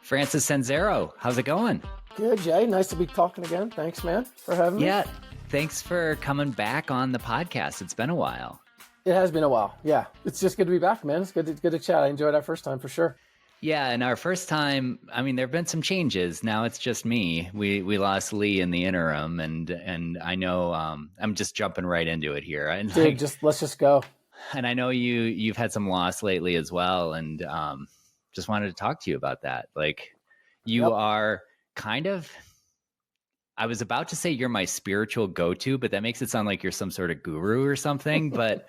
Francis Sanzaro, how's it going? Good, Jay. Nice to be talking again. Thanks, man, for having me. Yeah, thanks for coming back on the podcast. It's been a while. It has been a while. Yeah, it's just good to be back, man. It's good to chat. I enjoyed our first time for sure. Yeah, and our first time, I mean, there have been some changes. Now it's just me. We lost Lee in the interim, and I know I'm just jumping right into it here. And Dude, let's just go. And I know you've had some loss lately as well, and just wanted to talk to you about that. Like, you are kind of, I was about to say you're my spiritual go-to, but that makes it sound like you're some sort of guru or something. But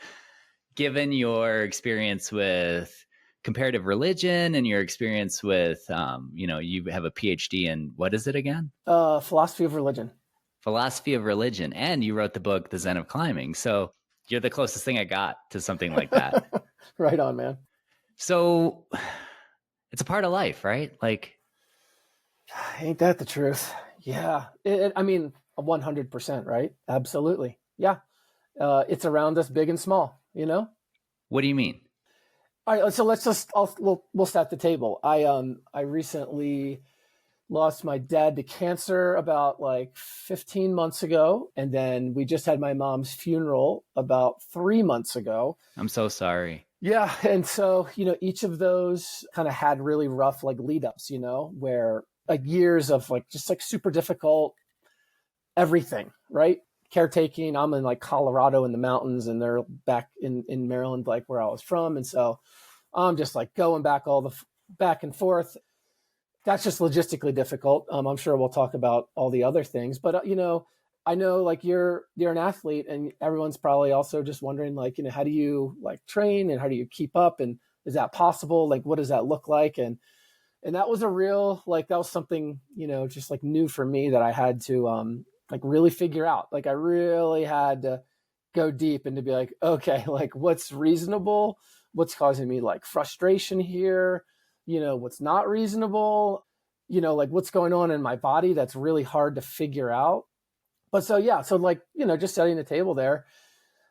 given your experience with comparative religion and your experience with, you have a PhD in, what is it again? Philosophy of religion. Philosophy of religion. And you wrote the book, The Zen of Climbing. So you're the closest thing I got to something like that. Right on, man. So it's a part of life, right? Like, ain't that the truth? Yeah. I mean, 100%, right? Absolutely. Yeah. It's around us big and small, you know? What do you mean? All right. So we'll set the table. I recently lost my dad to cancer about like 15 months ago. And then we just had my mom's funeral about 3 months ago. I'm so sorry. Yeah. And so, each of those kind of had really rough like lead ups, where like years of like just like super difficult everything, right? Caretaking. I'm in like Colorado in the mountains and they're back in Maryland, like where I was from. And so I'm just like going back back and forth. That's just logistically difficult. I'm sure we'll talk about all the other things, but I know like you're an athlete and everyone's probably also just wondering like, how do you like train and how do you keep up? And is that possible? Like, what does that look like? And that was that was something, just like new for me that I had to, like really figure out. Like I really had to go deep and to be like, okay, like what's reasonable? What's causing me like frustration here? What's not reasonable, like what's going on in my body that's really hard to figure out. But so, yeah, so like, just setting the table there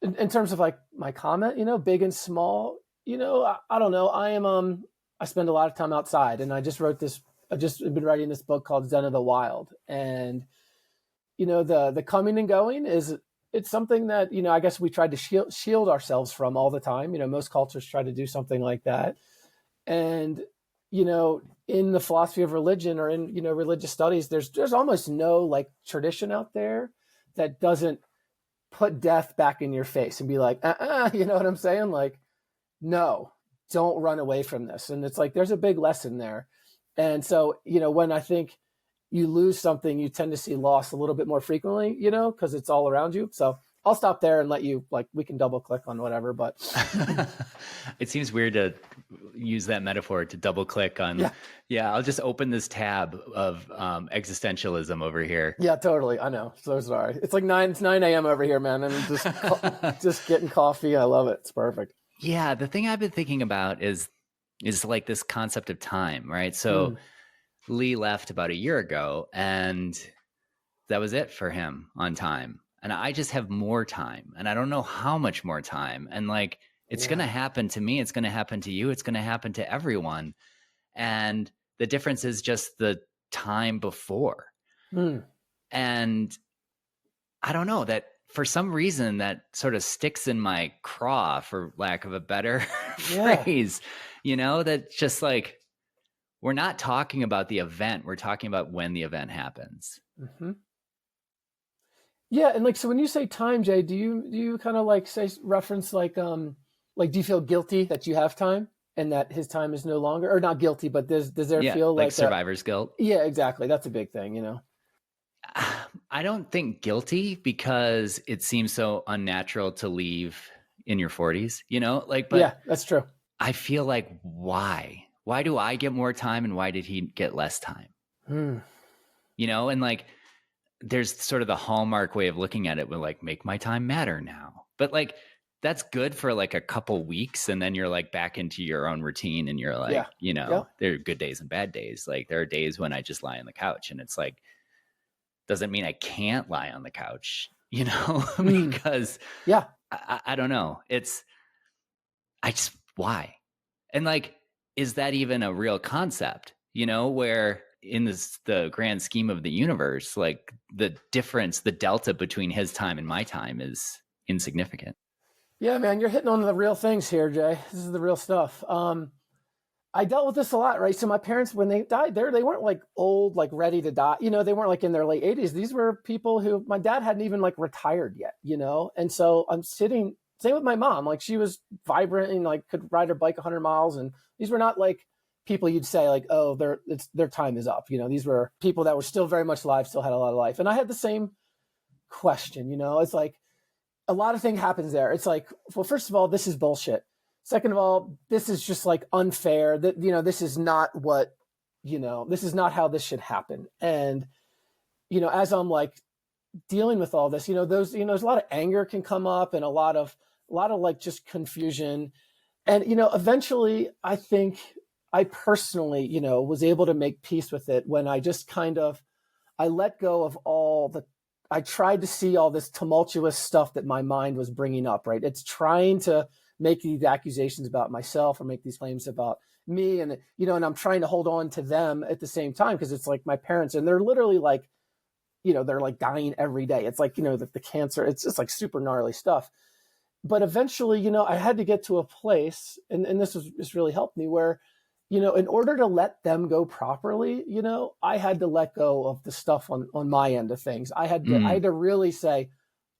in terms of like my comment, big and small, I don't know. I spend a lot of time outside and I've been writing this book called Zen of the Wild. And, the coming and going it's something that, I guess we tried to shield ourselves from all the time. Most cultures try to do something like that. And, in the philosophy of religion or in, religious studies, there's almost no like tradition out there that doesn't put death back in your face and be like, you know what I'm saying? Like, no, don't run away from this. And it's like, there's a big lesson there. And so, when I think you lose something, you tend to see loss a little bit more frequently, because it's all around you. So I'll stop there and let you, like, we can double click on whatever, but. It seems weird to use that metaphor to double click on. Yeah, I'll just open this tab of existentialism over here. Yeah, totally. I know. So sorry. It's 9 a.m. over here, man. And just getting coffee. I love it. It's perfect. Yeah. The thing I've been thinking about is like this concept of time, right? So Lee left about a year ago and that was it for him on time. And I just have more time and I don't know how much more time. And like, it's going to happen to me. It's going to happen to you. It's going to happen to everyone. And the difference is just the time before. And I don't know, that for some reason that sort of sticks in my craw, for lack of a better phrase, that just like, we're not talking about the event. We're talking about when the event happens. Mm-hmm. Yeah. And like, so when you say time, Jay, do you kind of like reference like do you feel guilty that you have time and that his time is no longer, or not guilty, but does there feel like survivor's guilt? Yeah, exactly. That's a big thing, I don't think guilty because it seems so unnatural to leave in your 40s, but yeah, that's true. I feel like why do I get more time and why did he get less time? And like, there's sort of the hallmark way of looking at it with like, make my time matter now. But like, that's good for like a couple weeks. And then you're like back into your own routine and you're like, there are good days and bad days. Like there are days when I just lie on the couch and it's like, doesn't mean I can't lie on the couch, because I don't know. Why? And like, is that even a real concept? where in the grand scheme of the universe, like the difference, the delta between his time and my time is insignificant. Yeah, man, you're hitting on the real things here, Jay. This is the real stuff. I dealt with this a lot, right? So my parents, when they died, they weren't like old, like ready to die. They weren't like in their late 80s. These were people who my dad hadn't even like retired yet, And so I'm sitting, same with my mom, like she was vibrant and like could ride her bike 100 miles. And these were not like people you'd say like, oh, their time is up. These were people that were still very much alive, still had a lot of life. And I had the same question, it's like a lot of things happens there. It's like, well, first of all, this is bullshit. Second of all, this is just like unfair that, this is not what, this is not how this should happen. And, as I'm like dealing with all this, there's a lot of anger can come up and a lot of like just confusion. And, eventually I think I personally, was able to make peace with it when I just I let go of I tried to see all this tumultuous stuff that my mind was bringing up, right? It's trying to make these accusations about myself or make these claims about me. And, and I'm trying to hold on to them at the same time because it's like my parents and they're literally like, they're like dying every day. It's like, the cancer, it's just like super gnarly stuff. But eventually, I had to get to a place, and this really helped me where, in order to let them go properly, I had to let go of the stuff on my end of things. I had to really say,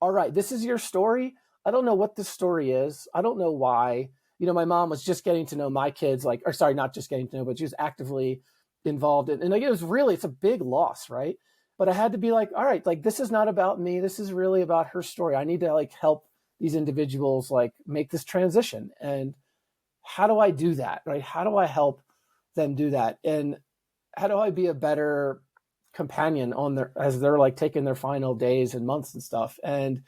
all right, this is your story. I don't know what this story is. I don't know why. My mom was just getting to know my kids, not just getting to know, but she was actively involved in, and like, it's a big loss, right? But I had to be like, all right, like this is not about me. This is really about her story. I need to like help these individuals like make this transition. And how do I do that, right? How do I help them do that? And how do I be a better companion as they're like taking their final days and months and stuff? And,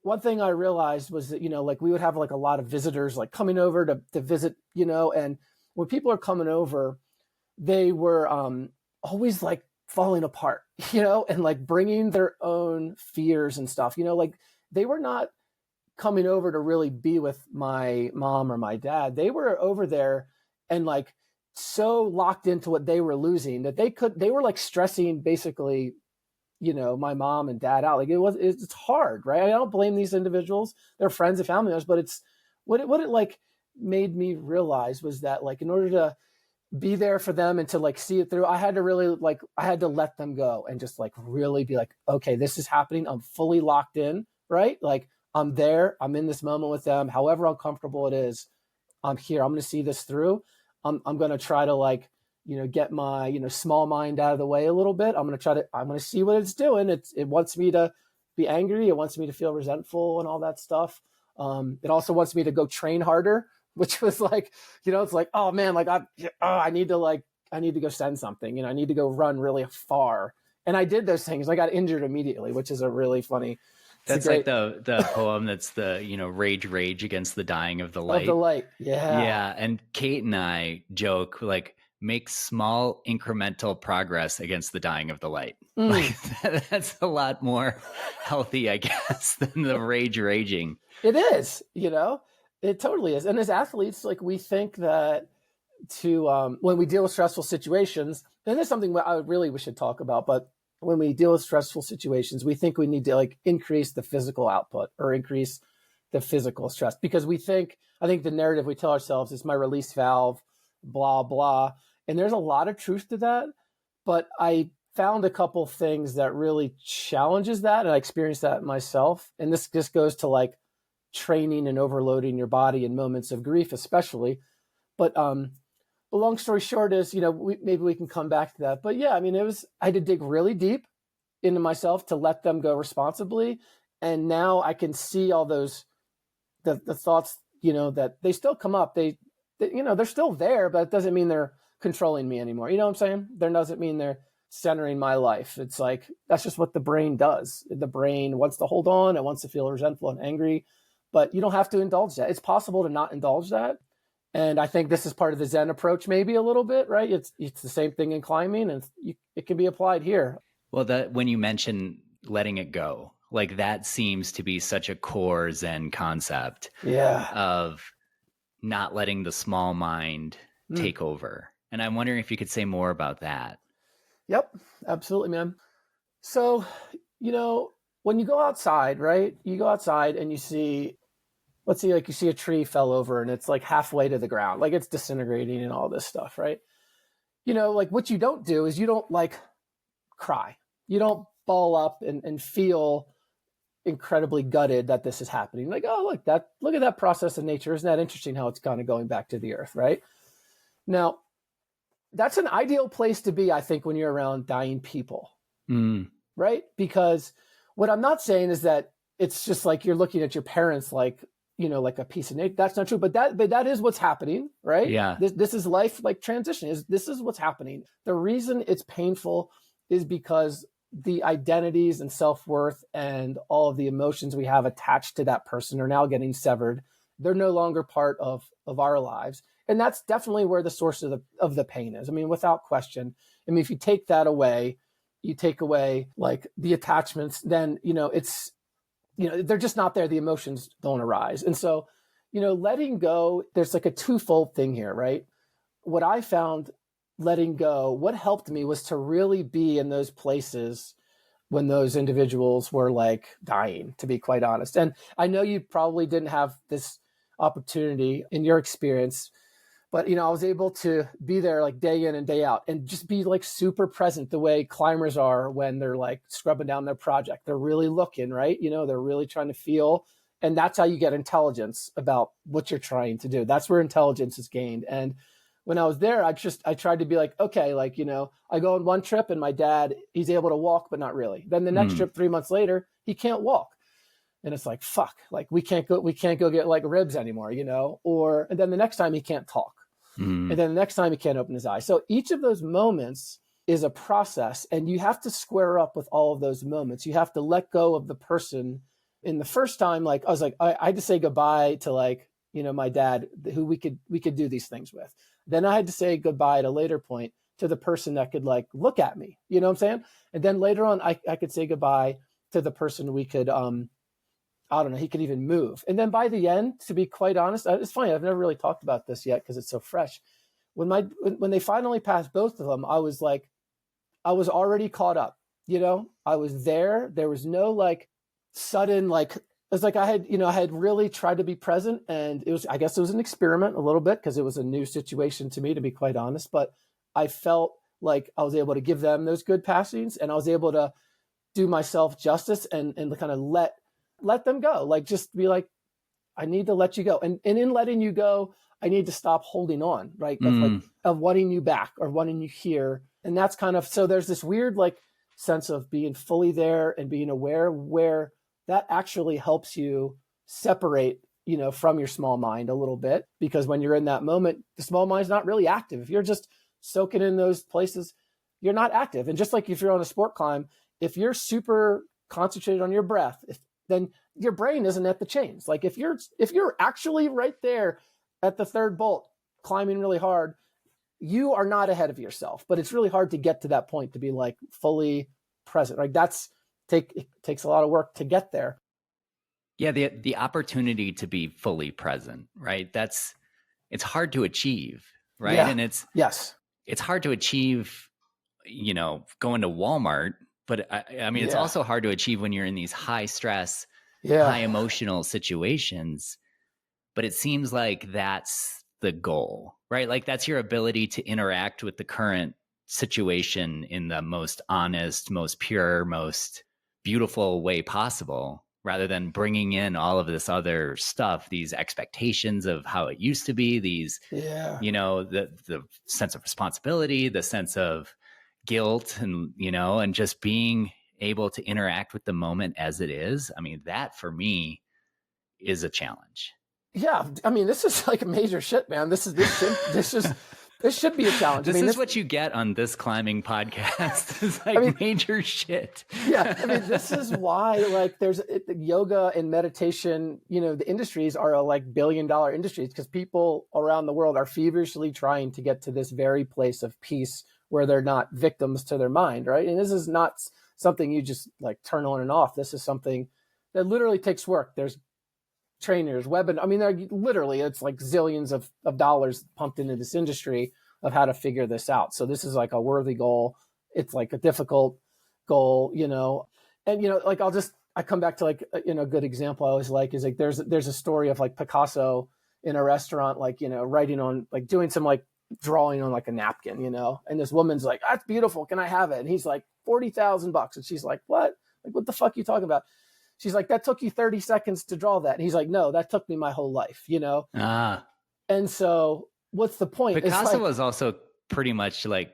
one thing I realized was that, like we would have like a lot of visitors like coming over to visit, and when people are coming over, they were always like falling apart, and like bringing their own fears and stuff, like they were not coming over to really be with my mom or my dad. They were over there and like so locked into what they were losing that they were like stressing basically, my mom and dad out. Like it's hard, right? I don't blame these individuals. They're friends and family members, but it's what it like made me realize was that like, in order to be there for them and to like see it through, I had to let them go and just like really be like, okay, this is happening. I'm fully locked in, right? Like I'm there, I'm in this moment with them, however uncomfortable it is, I'm here. I'm going to see this through. I'm going to try to like, get my, small mind out of the way a little bit. I'm going to see what it's doing. It wants me to be angry. It wants me to feel resentful and all that stuff. It also wants me to go train harder, which was like, it's like, oh man, like I need to go send something, I need to go run really far. And I did those things. I got injured immediately, which is a really funny. That's like the poem that's the, rage against the dying of the light. Of the light. Yeah. Yeah. And Kate and I joke like, make small incremental progress against the dying of the light. Like, that's a lot more healthy, I guess, than the raging. It is, it totally is. And as athletes, like we think that when we deal with stressful situations, and there's something we should talk about, but when we deal with stressful situations, we think we need to like increase the physical output or increase the physical stress because I think the narrative we tell ourselves is my release valve, blah, blah. And there's a lot of truth to that. But I found a couple things that really challenges that. And I experienced that myself. And this just goes to like training and overloading your body in moments of grief, especially. But long story short is, maybe we can come back to that. But yeah, I mean, I had to dig really deep into myself to let them go responsibly. And now I can see all those, the thoughts, that they still come up. They're still there, but it doesn't mean they're controlling me anymore. You know what I'm saying? That doesn't mean they're centering my life. It's like, that's just what the brain does. The brain wants to hold on. It wants to feel resentful and angry, but you don't have to indulge that. It's possible to not indulge that. And I think this is part of the Zen approach, maybe a little bit, right? It's the same thing in climbing and it can be applied here. Well, when you mention letting it go, like that seems to be such a core Zen concept. Yeah. Of not letting the small mind take over. And I'm wondering if you could say more about that. Yep, absolutely, man. So, you know, when you go outside, right? You go outside and you see, let's see, like you see a tree fell over and it's like halfway to the ground, like it's disintegrating and all this stuff, right? Like what you don't do is you don't like cry. You don't ball up and feel incredibly gutted that this is happening. Like, oh, look at that process in nature. Isn't that interesting how it's kind of going back to the earth, right? Now, that's an ideal place to be, I think, when you're around dying people, right? Because what I'm not saying is that it's just like you're looking at your parents like, like a piece of nature. That's not true, but that is what's happening, right? Yeah. This is life, like transition. This is what's happening. The reason it's painful is because the identities and self-worth and all of the emotions we have attached to that person are now getting severed. They're no longer part of our lives. And that's definitely where the source of the pain is. I mean, without question. I mean, if you take that away, you take away like the attachments, then, it's, they're just not there. The emotions don't arise. And so, letting go, there's like a twofold thing here, right? What I found letting go, what helped me was to really be in those places when those individuals were like dying, to be quite honest. And I know you probably didn't have this opportunity in your experience, but I was able to be there like day in and day out and just be like super present the way climbers are when they're like scrubbing down their project. They're really looking, right? They're really trying to feel. And that's how you get intelligence about what you're trying to do. That's where intelligence is gained. And when I was there, I tried to be like, okay, like, I go on one trip and my dad, he's able to walk, but not really. Then the next trip, 3 months later, he can't walk. And it's like, fuck, like we can't go get like ribs anymore, and then the next time he can't talk. And then the next time he can't open his eyes. So each of those moments is a process, and you have to square up with all of those moments. You have to let go of the person. In the first time, like I was like, I had to say goodbye to like, my dad, who we could do these things with. Then I had to say goodbye at a later point to the person that could like look at me, you know what I'm saying? And then later on, I could say goodbye to the person we could, I don't know, he could even move. And then by the end, to be quite honest, it's funny, I've never really talked about this yet because it's so fresh. When they finally passed both of them, I was already caught up, I was there. There was no like sudden, like, it's like I had really tried to be present, and I guess it was an experiment a little bit because it was a new situation to me, to be quite honest, but I felt like I was able to give them those good passings, and I was able to do myself justice and kind of let them go. Like, just be like, I need to let you go. And in letting you go, I need to stop holding on, right? Of wanting you back or wanting you here. And that's kind of, so there's this weird like sense of being fully there and being aware where that actually helps you separate, from your small mind a little bit, because when you're in that moment, the small mind's not really active. If you're just soaking in those places, you're not active. And just like if you're on a sport climb, if you're super concentrated on your breath, then your brain isn't at the chains. Like if you're actually right there at the third bolt, climbing really hard, you are not ahead of yourself. But it's really hard to get to that point to be like fully present. Like it takes a lot of work to get there. Yeah, the opportunity to be fully present, right? It's hard to achieve, right? Yeah. And it's hard to achieve, going to Walmart, but I mean, it's also hard to achieve when you're in these high stress, high emotional situations. But it seems like that's the goal, right? Like that's your ability to interact with the current situation in the most honest, most pure, most beautiful way possible, rather than bringing in all of this other stuff, these expectations of how it used to be, these, the sense of responsibility, the sense of guilt, and, and just being able to interact with the moment as it is. I mean, that for me is a challenge. Yeah. I mean, this is like major shit, man. This should be a challenge. This is what you get on this climbing podcast. It's like major shit. Yeah. I mean, this is why like there's yoga and meditation, the industries are like billion-dollar industries because people around the world are feverishly trying to get to this very place of peace where they're not victims to their mind, right? And this is not something you just like turn on and off. This is something that literally takes work. There's trainers, it's like zillions of dollars pumped into this industry of how to figure this out. So this is like a worthy goal. It's like a difficult goal, and, like, I come back to like, a good example I always like is like, there's a story of like Picasso in a restaurant, like, writing on, like doing some like drawing on like a napkin, and this woman's like, that's beautiful. Can I have it? And he's like, $40,000. And she's like, what? Like, what the fuck are you talking about? She's like, that took you 30 seconds to draw that. And he's like, no, that took me my whole life, Ah. And so what's the point? Picasso was also pretty much like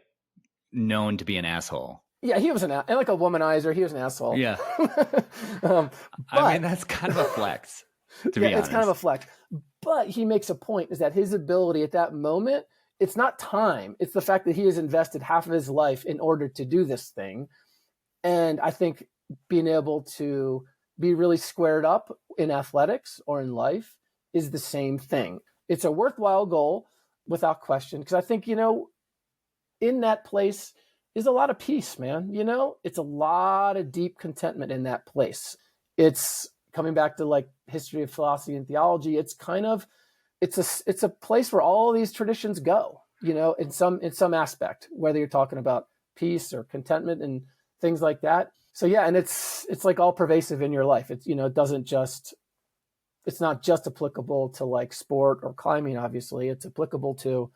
known to be an asshole. Yeah, he was and like a womanizer. He was an asshole. Yeah. I mean, that's kind of a flex, to be honest. It's kind of a flex. But he makes a point, is that his ability at that moment, it's not time. It's the fact that he has invested half of his life in order to do this thing. And I think being able to be really squared up in athletics or in life is the same thing. It's a worthwhile goal without question. Because I think, in that place is a lot of peace, man. It's a lot of deep contentment in that place. It's coming back to like history of philosophy and theology. It's kind of, it's a place where all these traditions go, in some aspect, whether you're talking about peace or contentment and things like that. So yeah, and it's like all pervasive in your life. It's, it's not just applicable to like sport or climbing, obviously. It's applicable to,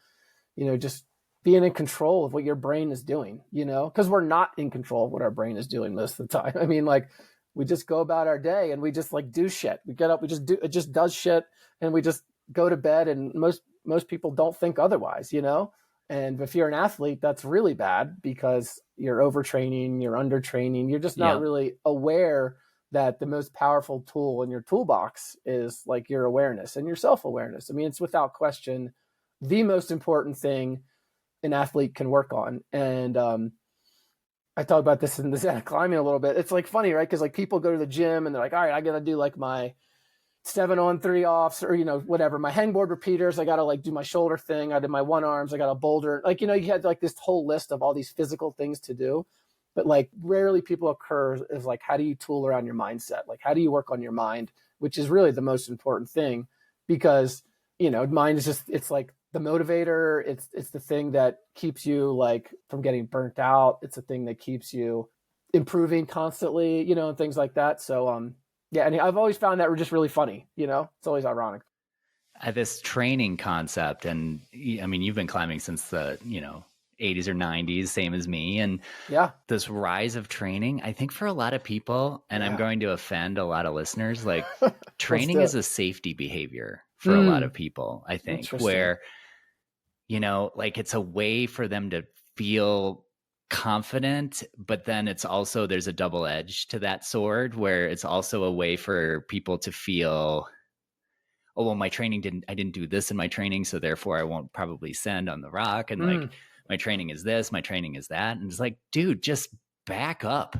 just being in control of what your brain is doing, because we're not in control of what our brain is doing most of the time. I mean, like, we just go about our day and we just like do shit. We get up, it just does shit, and we just go to bed, and most people don't think otherwise, And if you're an athlete, that's really bad, because you're overtraining, you're undertraining, you're just not really aware that the most powerful tool in your toolbox is like your awareness and your self-awareness. I mean, it's without question the most important thing an athlete can work on. And I talk about this in the Zen of Climbing a little bit. It's like funny, right? Because like people go to the gym and they're like, all right, I got to do like my 7-on-3 offs, or, whatever, my hangboard repeaters. I got to like do my shoulder thing. I did my one arms. I got a boulder. Like, you had like this whole list of all these physical things to do. But like rarely people occur is like, how do you tool around your mindset? Like, how do you work on your mind, which is really the most important thing, because, mind is just, it's like the motivator. It's the thing that keeps you like from getting burnt out. It's the thing that keeps you improving constantly, and things like that. So, yeah. And I've always found that just really funny, it's always ironic. This training concept. And I mean, you've been climbing since the, 80s or 90s, same as me. And this rise of training, I think for a lot of people, and I'm going to offend a lot of listeners, like training is a safety behavior for a lot of people, I think, where, like it's a way for them to feel confident, but then it's also, there's a double edge to that sword, where it's also a way for people to feel, oh, well, I didn't do this in my training, so therefore I won't probably send on the rock. And like, my training is this, my training is that. And it's like, dude, just back up.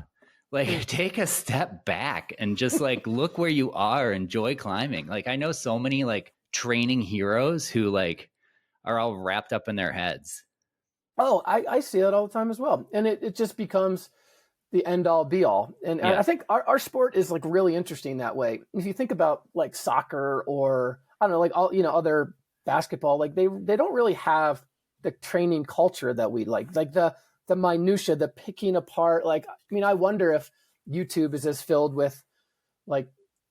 Like, take a step back and just like, look where you are, enjoy climbing. Like, I know so many like training heroes who like are all wrapped up in their heads. Oh, I see it all the time as well. And it just becomes the end all be all. And I think our sport is like really interesting that way. If you think about like soccer or I don't know, like all, other basketball, like they don't really have the training culture that we like the minutia, the picking apart. Like, I mean, I wonder if YouTube is as filled with like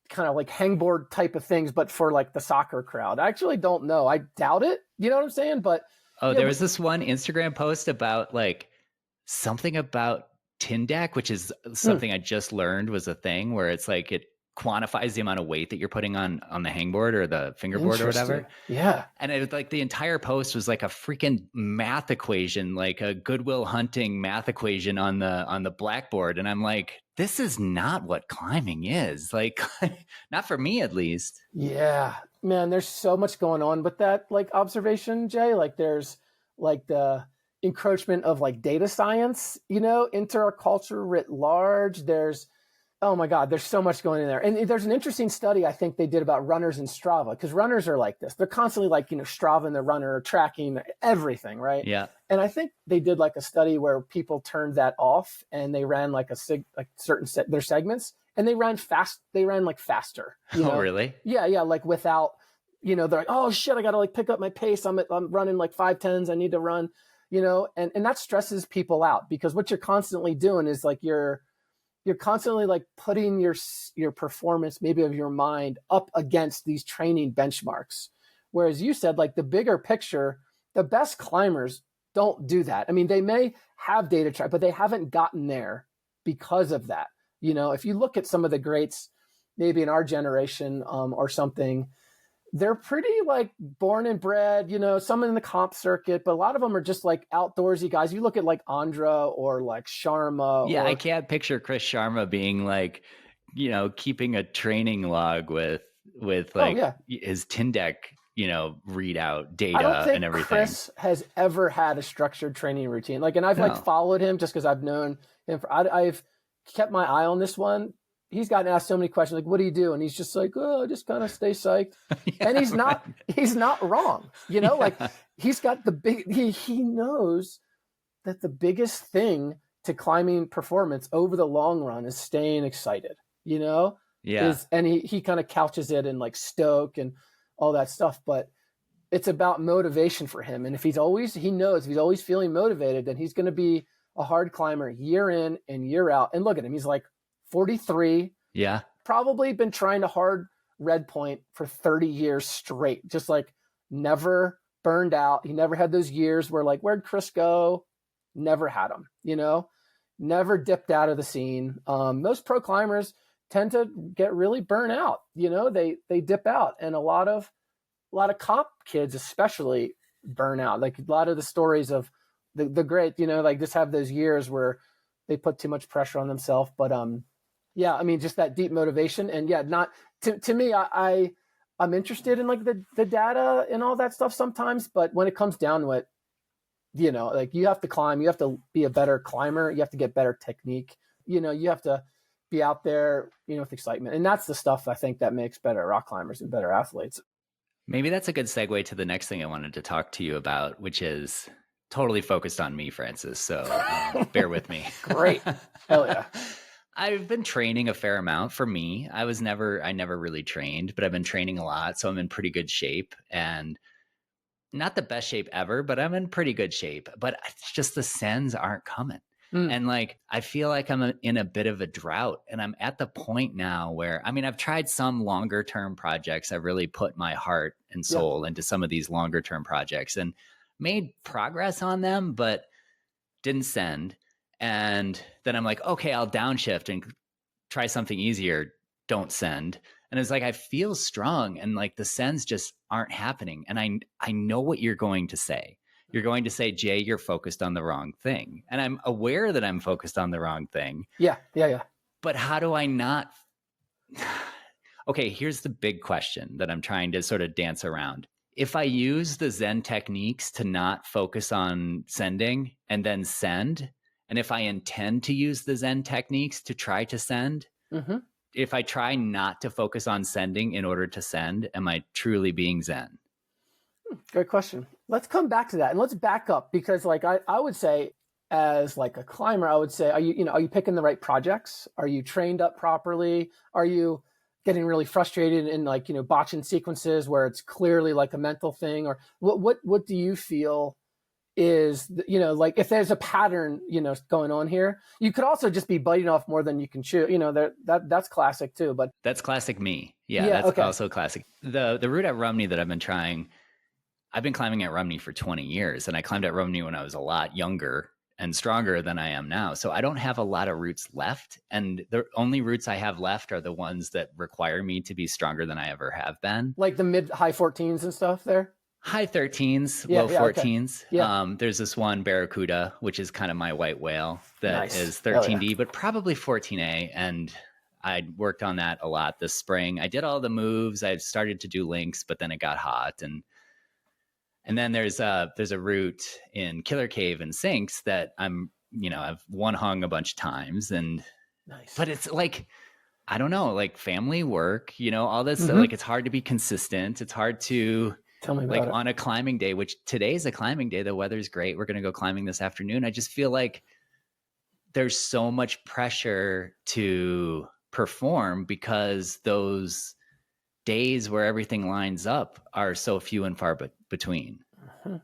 kind of like hangboard type of things, but for like the soccer crowd. I actually don't know. I doubt it. You know what I'm saying? But there was this one Instagram post about like something about Tindak, which is something I just learned was a thing, where it's like it quantifies the amount of weight that you're putting on the hangboard or the fingerboard or whatever. Yeah. And it was like the entire post was like a freaking math equation, like a Goodwill Hunting math equation on the blackboard. And I'm like, this is not what climbing is. Like, not for me, at least. Yeah, man, there's so much going on with that like observation, Jay. Like there's like the encroachment of like data science, into our culture writ large. There's, oh my God, there's so much going in there. And there's an interesting study I think they did about runners in Strava, because runners are like this. They're constantly like, Strava and the runner, tracking everything, right? Yeah. And I think they did like a study where people turned that off and they ran like certain their segments, and they ran fast. They ran like faster. Oh, really? Yeah. Like without they're like, oh shit, I got to like pick up my pace. I'm running like 5:10s. I need to run, and that stresses people out, because what you're constantly doing is like, you're constantly like putting your performance, maybe of your mind, up against these training benchmarks. Whereas you said, like, the bigger picture, the best climbers don't do that. I mean, they may have data track, but they haven't gotten there because of that. If you look at some of the greats, maybe in our generation, or something, they're pretty like born and bred, some in the comp circuit, but a lot of them are just like outdoorsy guys. You look at like Andra or like Sharma. Yeah, I can't picture Chris Sharma being like, keeping a training log with like his Tindeck, readout data. I don't think and everything. Chris has ever had a structured training routine. Like, and I've like followed him just because I've known him. I've kept my eye on this one. He's gotten asked so many questions, like, what do you do? And he's just like, oh, I just kind of stay psyched. And he's not wrong. Like, he's got he knows that the biggest thing to climbing performance over the long run is staying excited, and he kind of couches it in like stoke and all that stuff, but it's about motivation for him. And if he knows if he's always feeling motivated, then he's going to be a hard climber year in and year out. And look at him. He's like 43. Yeah. Probably been trying to hard red point for 30 years straight. Just like never burned out. He never had those years where like, where'd Chris go? Never had them, never dipped out of the scene. Most pro climbers tend to get really burnt out. They dip out, and a lot of comp kids especially burn out. Like, a lot of the stories of the great, like, just have those years where they put too much pressure on themselves. But I mean, just that deep motivation. And not to me, I'm interested in like the data and all that stuff sometimes, but when it comes down to it, like, you have to climb, you have to be a better climber, you have to get better technique, you have to be out there, with excitement. And that's the stuff I think that makes better rock climbers and better athletes. Maybe that's a good segue to the next thing I wanted to talk to you about, which is totally focused on me, Francis. So bear with me. Great. Hell yeah. I've been training a fair amount. For me, I never really trained, but I've been training a lot. So I'm in pretty good shape, and not the best shape ever, but I'm in pretty good shape. But it's just the sends aren't coming. And like, I feel like I'm in a bit of a drought, and I'm at the point now where, I mean, I've tried some longer term projects. I've really put my heart and soul into some of these longer term projects and made progress on them, but didn't send. And then I'm like, okay, I'll downshift and try something easier. Don't send. And it's like, I feel strong, and like the sends just aren't happening. And I know what you're going to say. You're going to say, Jay, you're focused on the wrong thing. And I'm aware that I'm focused on the wrong thing. Yeah. But how do I not? Okay, here's the big question that I'm trying to sort of dance around. If I use the Zen techniques to not focus on sending and then send, and if I intend to use the Zen techniques to try to send, if I try not to focus on sending in order to send, am I truly being Zen? Great question. Let's come back to that, and let's back up, because like I would say, as like a climber, I would say, are you picking the right projects? Are you trained up properly? Are you getting really frustrated in like, botching sequences where it's clearly like a mental thing? Or what do you feel is, like, if there's a pattern, going on here? You could also just be biting off more than you can chew. That's classic too, but that's classic me. Yeah, that's okay. Also classic. The route at Rumney that I've been trying, I've been climbing at Rumney for 20 years, and I climbed at Rumney when I was a lot younger and stronger than I am now. So I don't have a lot of routes left. And the only routes I have left are the ones that require me to be stronger than I ever have been. Like the mid-high 14s and stuff there? High 13s, low 14s. Okay. Yeah. There's this one, Barracuda, which is kind of my white whale that is 13D, but probably 14A. And I worked on that a lot this spring. I did all the moves. I started to do links, but then it got hot. And then there's a route in Killer Cave and Sinks that I've one hung a bunch of times, and but it's like, I don't know, like family, work, all this stuff, like it's hard to be consistent. It's hard to tell me about like it. On a climbing day, which today's a climbing day, the weather's great. We're going to go climbing this afternoon. I just feel like there's so much pressure to perform because those days where everything lines up are so few and far between. Mm-hmm.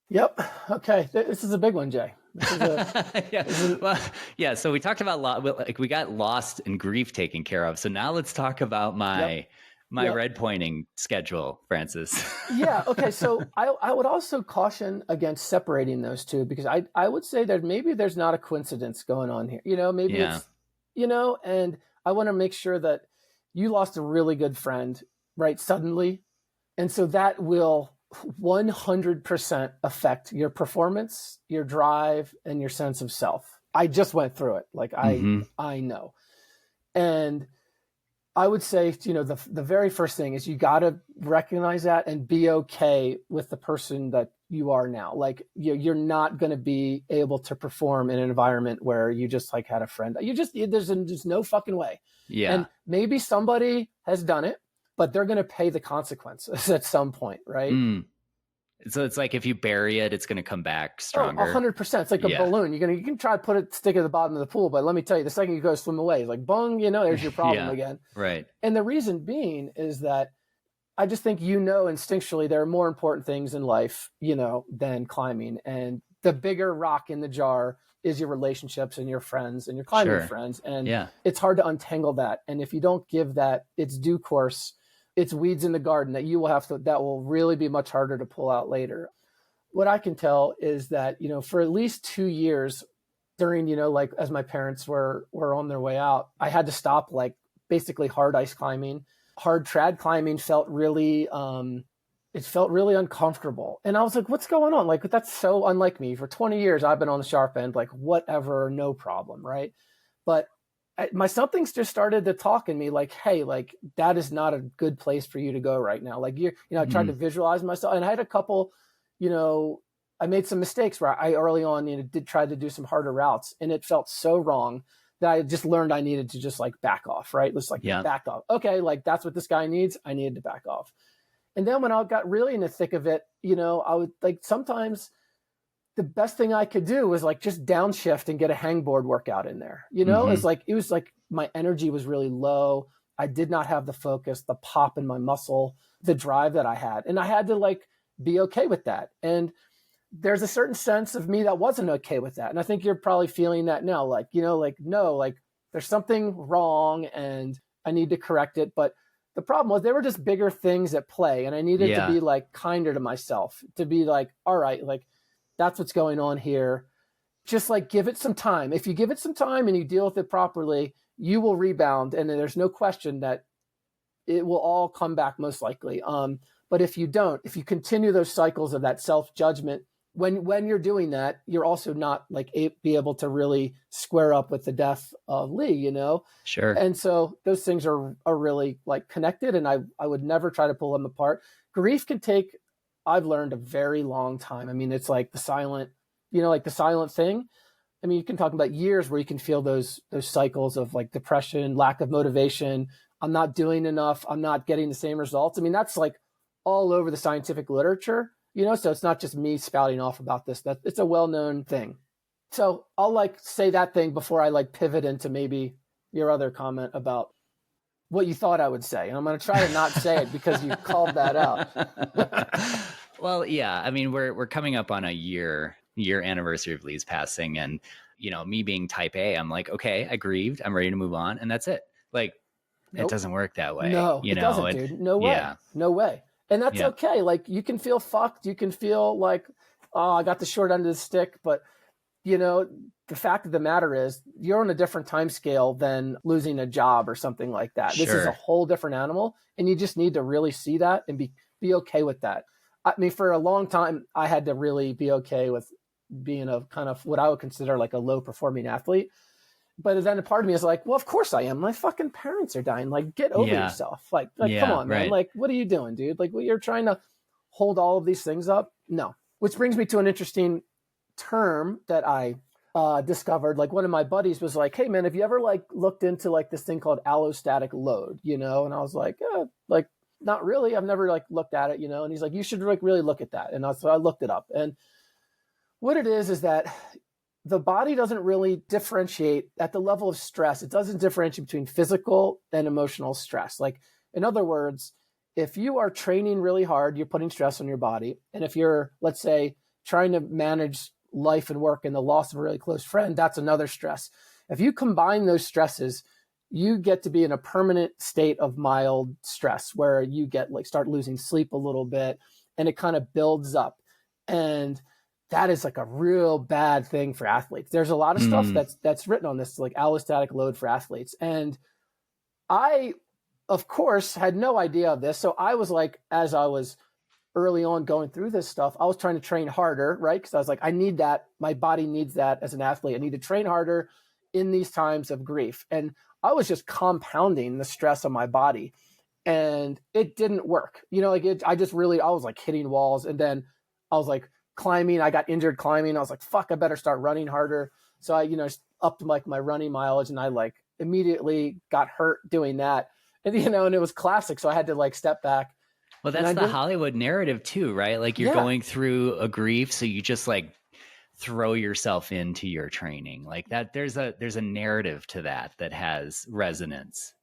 Yep. Okay. This is a big one, Jay. Yeah. So we talked about like we got lost in grief taken care of. So now let's talk about my red pointing schedule, Francis. Yeah. Okay. So I would also caution against separating those two, because I would say that maybe there's not a coincidence going on here. Maybe it's, and I want to make sure that you lost a really good friend, right, suddenly. And so that will 100% affect your performance, your drive, and your sense of self. I just went through it. Like I know. And I would say, the very first thing is you got to recognize that and be okay with the person that you are now. Like you're not going to be able to perform in an environment where you just like had a friend. There's just no fucking way. Yeah. And maybe somebody has done it, but they're going to pay the consequences at some point, right? So it's like if you bury it, it's going to come back stronger. 100%. It's like a balloon. You can try to stick it at the bottom of the pool, but let me tell you, the second you go swim away, it's like, bung, there's your problem again. Right. And the reason being is that I just think, instinctually there are more important things in life, than climbing. And the bigger rock in the jar is your relationships and your friends and your climbing friends. And it's hard to untangle that. And if you don't give that its due course, it's weeds in the garden that that will really be much harder to pull out later. What I can tell is that, for at least 2 years during, like as my parents were on their way out, I had to stop like basically hard ice climbing. Hard trad climbing felt really, it felt really uncomfortable. And I was like, what's going on? Like, that's so unlike me. For 20 years, I've been on the sharp end, like whatever, no problem. Right. But my something's just started to talk in me like, hey, like that is not a good place for you to go right now. Like I tried to visualize myself, and I had a couple, I made some mistakes where I early on, did try to do some harder routes, and it felt so wrong that I just learned I needed to just like back off, right? Let's back off. Okay. Like that's what this guy needs. I needed to back off. And then when I got really in the thick of it, I would like sometimes the best thing I could do was like just downshift and get a hangboard workout in there. It was like my energy was really low. I did not have the focus, the pop in my muscle, the drive that I had. And I had to like be okay with that. And there's a certain sense of me that wasn't okay with that. And I think you're probably feeling that now, like, no, like there's something wrong and I need to correct it. But the problem was there were just bigger things at play. And I needed to be like kinder to myself, to be like, all right, like, that's what's going on here. Just like give it some time. If you give it some time and you deal with it properly, you will rebound. And there's no question that it will all come back most likely. But if you don't, if you continue those cycles of that self-judgment, when you're doing that, you're also not like be able to really square up with the death of Lee, Sure. And so those things are really like connected, and I would never try to pull them apart. Grief can take, I've learned, a very long time. I mean, it's like the silent thing. I mean, you can talk about years where you can feel those cycles of like depression, lack of motivation. I'm not doing enough. I'm not getting the same results. I mean, that's like all over the scientific literature, so it's not just me spouting off about this. That it's a well-known thing. So I'll like say that thing before I like pivot into maybe your other comment about what you thought I would say. And I'm going to try to not say it because you called that out. Well, yeah. I mean, we're coming up on a year anniversary of Lee's passing, and me being type A, I'm like, okay, I grieved, I'm ready to move on, and that's it. Like, It doesn't work that way. No, it doesn't, dude. No way. Yeah. No way. And that's okay. Like, you can feel fucked. You can feel like, oh, I got the short end of the stick. But, the fact of the matter is you're on a different time scale than losing a job or something like that. Sure. This is a whole different animal. And you just need to really see that and be okay with that. I mean, for a long time, I had to really be okay with being a kind of what I would consider like a low performing athlete. But then a part of me is like, well, of course I am. My fucking parents are dying. Like, get over yourself. Like come on, man. Like, what are you doing, dude? Like, you're trying to hold all of these things up? No. Which brings me to an interesting term that I discovered. Like, one of my buddies was like, hey, man, have you ever like looked into like this thing called allostatic load, And I was like, like, not really. I've never like looked at it, And he's like, you should like really look at that. And so I looked it up. And what it is that the body doesn't really differentiate at the level of stress. It doesn't differentiate between physical and emotional stress. Like, In other words, if you are training really hard, you're putting stress on your body. And if you're, let's say, trying to manage life and work and the loss of a really close friend, that's another stress. If you combine those stresses, you get to be in a permanent state of mild stress where you get like start losing sleep a little bit and it kind of builds up. And that is like a real bad thing for athletes. There's a lot of stuff that's written on this, like allostatic load for athletes. And I, of course, had no idea of this. So I was like, as I was early on going through this stuff, I was trying to train harder, right? Because I was like, I need that. My body needs that as an athlete. I need to train harder in these times of grief. And I was just compounding the stress on my body. And it didn't work. You know, like I was like hitting walls. And then I was like climbing. I got injured climbing. I was like, fuck, I better start running harder. So I, upped like my running mileage and I like immediately got hurt doing that. And, and it was classic. So I had to like step back. Well, that's the Hollywood narrative too, right? Like you're going through a grief. So you just like throw yourself into your training like that. There's a narrative to that has resonance.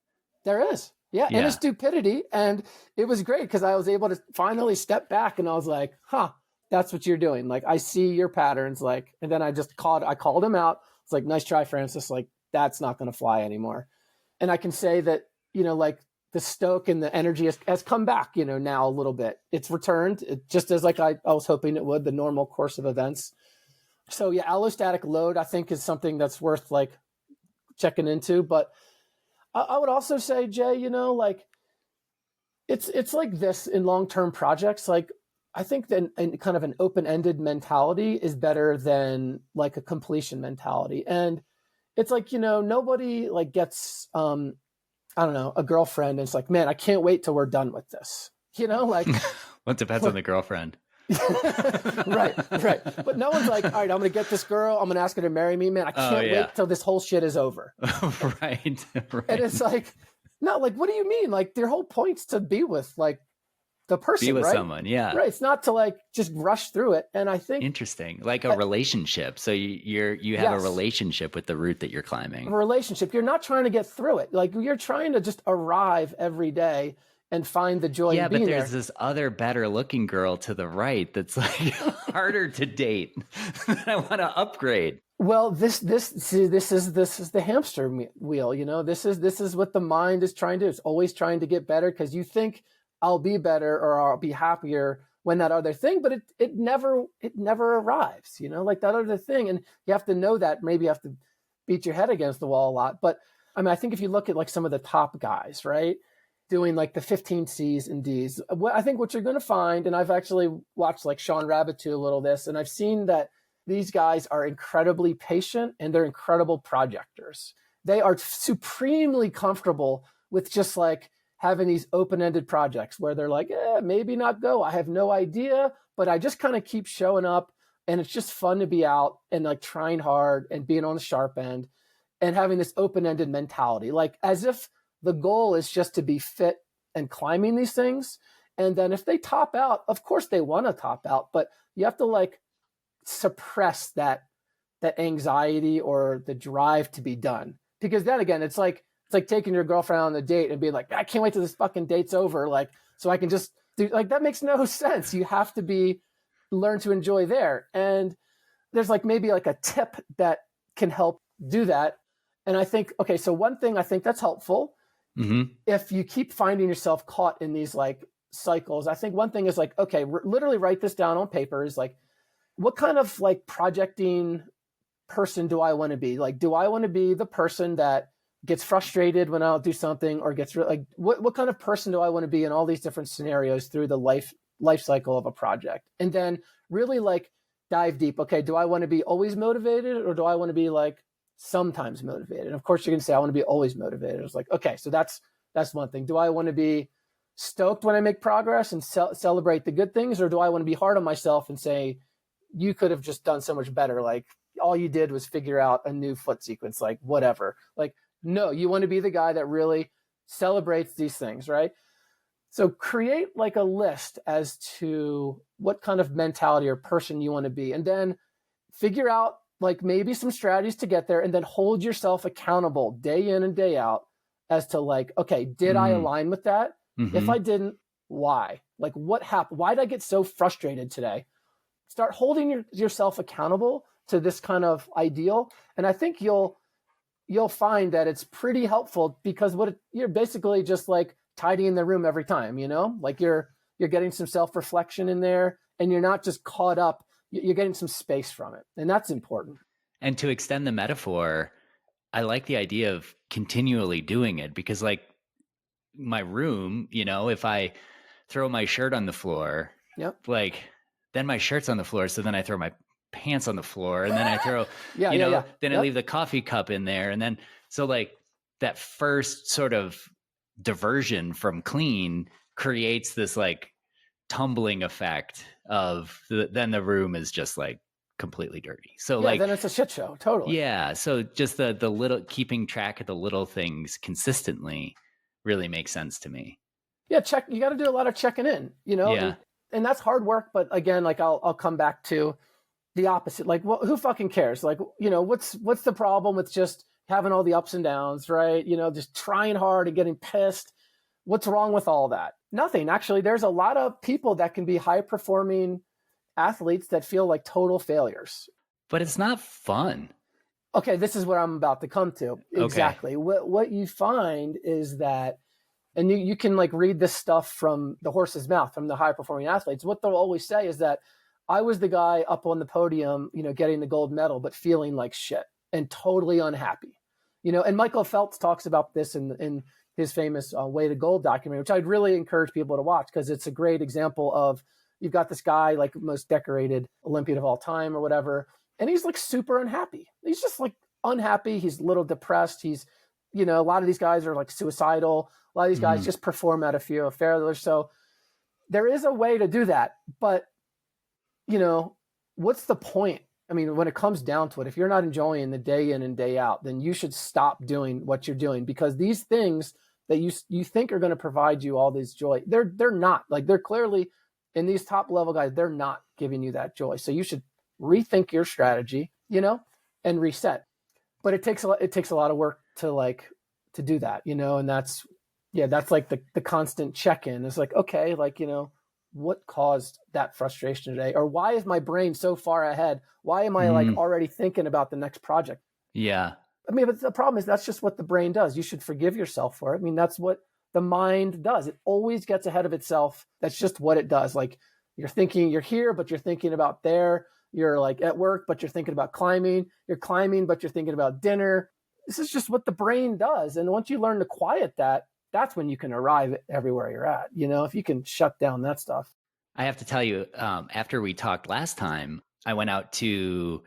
There is. Yeah. And a stupidity. And it was great because I was able to finally step back and I was like, that's what you're doing. Like, I see your patterns. Like, and then I called him out. It's like, nice try, Francis. Like, that's not going to fly anymore. And I can say that, like the stoke and the energy has come back, now a little bit. It's returned just as like I was hoping it would, the normal course of events. So yeah, allostatic load, I think, is something that's worth like checking into. But I would also say, Jay, like it's like this in long-term projects. Like I think that kind of an open-ended mentality is better than like a completion mentality. And it's like, nobody like gets, I don't know, a girlfriend. And it's like, man, I can't wait till we're done with this. Like. Well, it depends on the girlfriend. Right. But no one's like, all right, I'm going to get this girl. I'm going to ask her to marry me. Man, I can't wait till this whole shit is over. Right. And it's like, no, like, what do you mean? Like their whole point's to be with like the person, be with right? someone. Yeah. Right. It's not to like just rush through it. And I think interesting, like a relationship. So you have a relationship with the route that you're climbing. A relationship. You're not trying to get through it. Like you're trying to just arrive every day and find the joy in being but there's there. this other better looking girl to the right that's like harder to date. I want to upgrade. Well, this is the hamster wheel. This is what the mind is trying to do. It's always trying to get better because you think I'll be better or I'll be happier when that other thing, but it never arrives. Like that other thing, and you have to know that. Maybe you have to beat your head against the wall a lot. But I mean, I think if you look at like some of the top guys, right, doing like the 15 C's and D's, I think what you're going to find, and I've actually watched like Sean Rabbit a little this, and I've seen that these guys are incredibly patient and they're incredible projectors. They are supremely comfortable with just like having these open-ended projects where they're like, maybe not go. I have no idea, but I just kind of keep showing up and it's just fun to be out and like trying hard and being on the sharp end and having this open-ended mentality, like as if the goal is just to be fit and climbing these things. And then if they top out, of course they want to top out, but you have to like suppress that anxiety or the drive to be done. Because then again, it's like taking your girlfriend on a date and being like, I can't wait till this fucking date's over. Like, so I can just do, like, that makes no sense. You have to learn to enjoy there. And there's like maybe like a tip that can help do that. And I think, okay, so one thing I think that's helpful, if you keep finding yourself caught in these like cycles, I think one thing is like, okay, literally write this down on paper is like, what kind of like projecting person do I want to be? Like, do I want to be the person that gets frustrated when I'll do something or gets like, what kind of person do I want to be in all these different scenarios through the life cycle of a project? And then really like dive deep. Okay, do I want to be always motivated or do I want to be like sometimes motivated? And of course you're going to say, I want to be always motivated. It's like, okay, so that's one thing. Do I want to be stoked when I make progress and celebrate the good things? Or do I want to be hard on myself and say, you could have just done so much better. Like all you did was figure out a new foot sequence, like whatever. Like, no, you want to be the guy that really celebrates these things, right? So create like a list as to what kind of mentality or person you want to be. And then figure out like maybe some strategies to get there and then hold yourself accountable day in and day out as to like, okay, did I align with that? If I didn't, why? Like what happened? Why did I get so frustrated today? Start holding yourself accountable to this kind of ideal. And I think you'll find that it's pretty helpful, because you're basically just like tidying the room every time, like you're getting some self-reflection in there, and you're not just caught up. You're getting some space from it. And that's important. And to extend the metaphor, I like the idea of continually doing it, because like my room, if I throw my shirt on the floor, like then my shirt's on the floor. So then I throw my pants on the floor, and then I throw, then I leave the coffee cup in there. And then, so like that first sort of diversion from clean creates this like tumbling effect of then the room is just like completely dirty. So like, then it's a shit show. Totally. Yeah. So just the little, keeping track of the little things consistently really makes sense to me. Yeah. You got to do a lot of checking in, and that's hard work. But again, like I'll come back to the opposite. Like, who fucking cares? Like, what's the problem with just having all the ups and downs, right? Just trying hard and getting pissed. What's wrong with all that? Nothing. Actually, there's a lot of people that can be high performing athletes that feel like total failures. But it's not fun. Okay, this is where I'm about to come to. Exactly. Okay. What you find is that, and you can like read this stuff from the horse's mouth, from the high performing athletes. What they'll always say is that I was the guy up on the podium, getting the gold medal, but feeling like shit and totally unhappy. And Michael Phelps talks about this in his famous Way to Gold documentary, which I'd really encourage people to watch, because it's a great example of, you've got this guy, like most decorated Olympian of all time or whatever, and he's like super unhappy. He's just like unhappy. He's a little depressed. He's, a lot of these guys are like suicidal. A lot of these guys just perform out of fear of failure. So there is a way to do that. But, what's the point? I mean, when it comes down to it, if you're not enjoying the day in and day out, then you should stop doing what you're doing, because these things that you think are going to provide you all this joy, they're not. Like, they're clearly, in these top level guys, they're not giving you that joy. So you should rethink your strategy, and reset. But it takes a lot of work to do that, and that's like the constant check-in. It's like, okay, like, what caused that frustration today? Or why is my brain so far ahead? Why am I like already thinking about the next project? Yeah. I mean, but the problem is that's just what the brain does. You should forgive yourself for it. I mean, that's what the mind does. It always gets ahead of itself. That's just what it does. Like, you're here, but you're thinking about there. You're like at work, but you're thinking about climbing. You're climbing, but you're thinking about dinner. This is just what the brain does. And once you learn to quiet that, that's when you can arrive everywhere you're at. If you can shut down that stuff. I have to tell you, after we talked last time, I went out to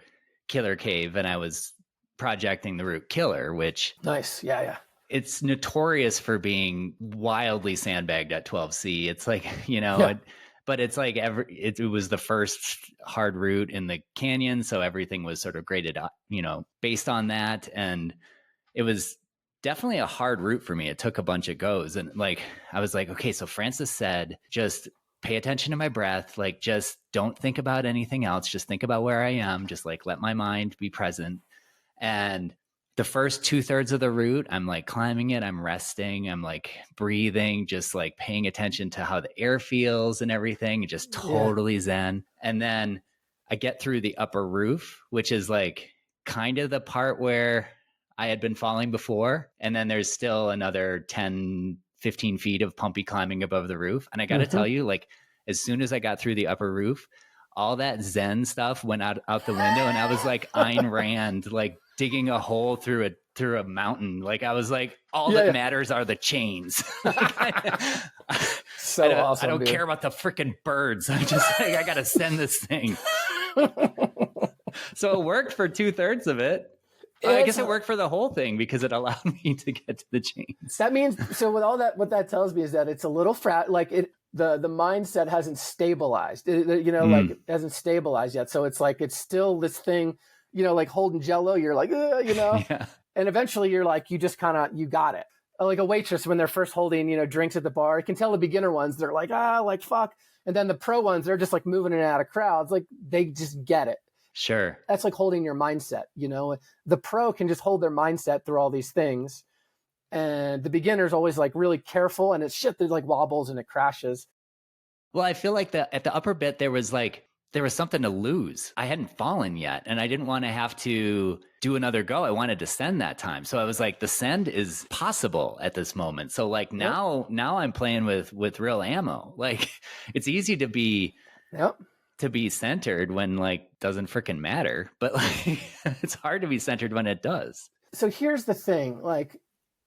Killer Cave and I was projecting the route Killer, which nice. Yeah. It's notorious for being wildly sandbagged at 12C. It's like, but it's like it was the first hard route in the canyon. So everything was sort of graded, based on that. And it was definitely a hard route for me. It took a bunch of goes. And like, I was like, okay, so Francis said, just pay attention to my breath. Like, just don't think about anything else. Just think about where I am. Just like, let my mind be present. And the first 2/3 of the route, I'm like climbing it. I'm resting. I'm like breathing, just like paying attention to how the air feels and everything. Just totally zen. And then I get through the upper roof, which is like kind of the part where I had been falling before. And then there's still another 10, 15 feet of pumpy climbing above the roof. And I got to tell you, like, as soon as I got through the upper roof, all that Zen stuff went out the window. And I was like Ayn Rand, like digging a hole through a mountain. Like, I was like, all that matters are the chains. So awesome. I don't care about the freaking birds. I'm just like, I got to send this thing. So it worked for 2/3 of it. I guess it worked for the whole thing because it allowed me to get to the chains. That means, so with all that, what that tells me is that it's a little like the mindset hasn't stabilized. Like it hasn't stabilized yet. So it's like, it's still this thing, like holding Jello. You're like, Yeah. And eventually you're like, you just you got it. Like a waitress when they're first holding, drinks at the bar, you can tell the beginner ones, they're like, like fuck. And then the pro ones, they're just like moving in and out of crowds. Like they just get it. Sure. That's like holding your mindset, The pro can just hold their mindset through all these things. And the beginner's always like really careful, and it's shit that like wobbles and it crashes. Well, I feel like at the upper bit, there was something to lose. I hadn't fallen yet, and I didn't want to have to do another go. I wanted to send that time. So I was like, the send is possible at this moment. So like now I'm playing with real ammo. Like it's easy to be centered when like doesn't freaking matter, but like it's hard to be centered when it does. So here's the thing, like,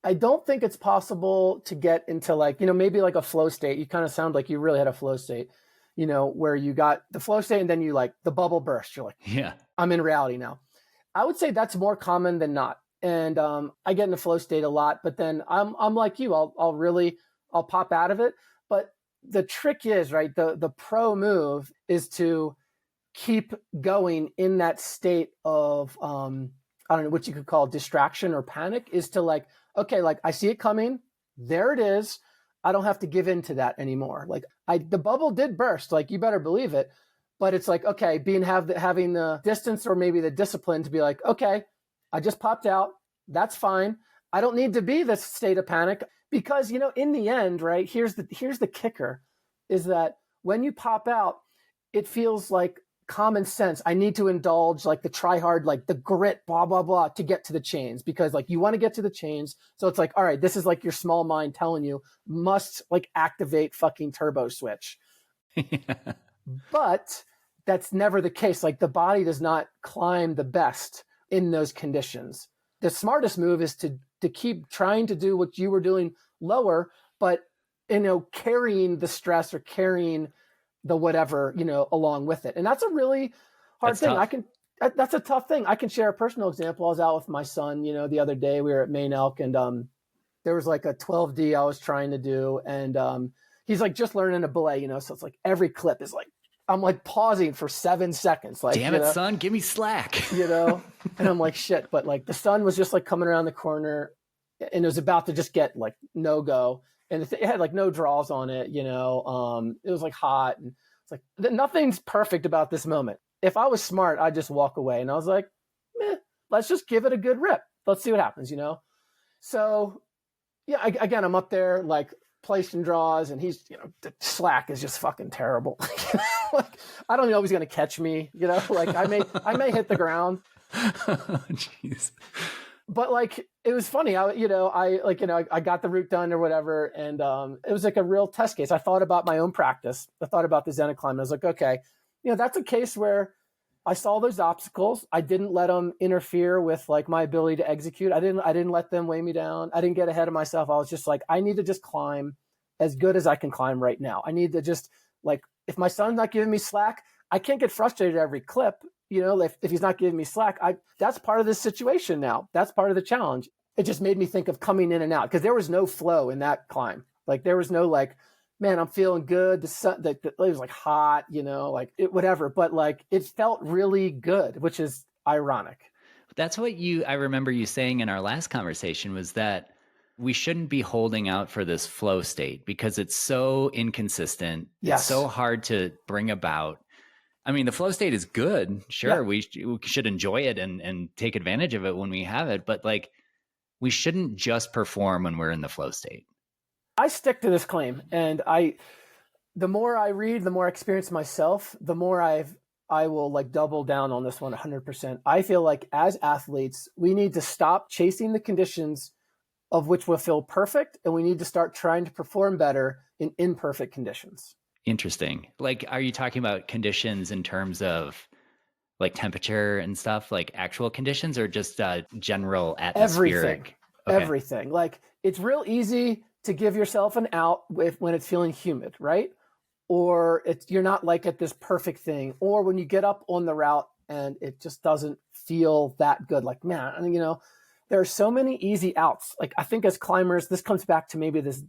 I don't think it's possible to get into like, maybe like a flow state. You kind of sound like you really had a flow state, where you got the flow state and then you like the bubble burst. You're like, yeah, I'm in reality now. I would say that's more common than not. And I get in the flow state a lot, but then I'm like you, I'll pop out of it. But the trick is, right, the pro move is to keep going in that state of, I don't know what you could call distraction or panic, is to like, okay, like I see it coming. There it is. I don't have to give in to that anymore. Like the bubble did burst, like you better believe it. But it's like, okay, having the distance or maybe the discipline to be like, okay, I just popped out. That's fine. I don't need to be this state of panic because, in the end, right, here's the kicker is that when you pop out, it feels like common sense. I need to indulge like the try hard, like the grit, blah, blah, blah, to get to the chains because like you want to get to the chains. So it's like, all right, this is like your small mind telling you must like activate fucking turbo switch. But that's never the case. Like the body does not climb the best in those conditions. The smartest move is to keep trying to do what you were doing lower, but carrying the stress or carrying the whatever, along with it. And that's a really hard thing. Tough. That's a tough thing. I can share a personal example. I was out with my son, the other day. We were at Maine Elk, and there was like a 12D I was trying to do. And he's like just learning a belay, so it's like every clip is like, I'm like pausing for 7 seconds. Like, damn it, son, give me slack. And I'm like, shit. But like the sun was just like coming around the corner and it was about to just get like no go. And it had like no draws on it, it was like hot. And it's like, nothing's perfect about this moment. If I was smart, I'd just walk away. And I was like, let's just give it a good rip. Let's see what happens, So yeah, again, I'm up there like placing draws and he's, the slack is just fucking terrible. Like, I don't know if he's going to catch me, like I may hit the ground. Jeez. But like, it was funny. I got the route done or whatever. And it was like a real test case. I thought about my own practice. I thought about the Zen of Climbing. I was like, okay, that's a case where I saw those obstacles. I didn't let them interfere with like my ability to execute. I didn't let them weigh me down. I didn't get ahead of myself. I was just like, I need to just climb as good as I can climb right now. I need to just like, if my son's not giving me slack, I can't get frustrated every clip. If he's not giving me slack, that's part of this situation now. That's part of the challenge. It just made me think of coming in and out because there was no flow in that climb. Like there was no like, man, I'm feeling good. The sun, it was like hot, like it, whatever. But like it felt really good, which is ironic. That's what I remember you saying in our last conversation was that we shouldn't be holding out for this flow state because it's so inconsistent. Yes. It's so hard to bring about. I mean, the flow state is good. Sure, yeah. We should enjoy it and take advantage of it when we have it. But like, we shouldn't just perform when we're in the flow state. I stick to this claim. And the more I read, the more I experience myself, the more I will like double down on this one 100%. I feel like as athletes, we need to stop chasing the conditions of which will feel perfect. And we need to start trying to perform better in imperfect conditions. Interesting. Like, are you talking about conditions in terms of like temperature and stuff, like actual conditions, or just general atmospheric? Everything. Like, it's real easy to give yourself an out when it's feeling humid, right? Or you're not like at this perfect thing. Or when you get up on the route and it just doesn't feel that good. Like, man, there are so many easy outs. Like, I think as climbers, this comes back to maybe this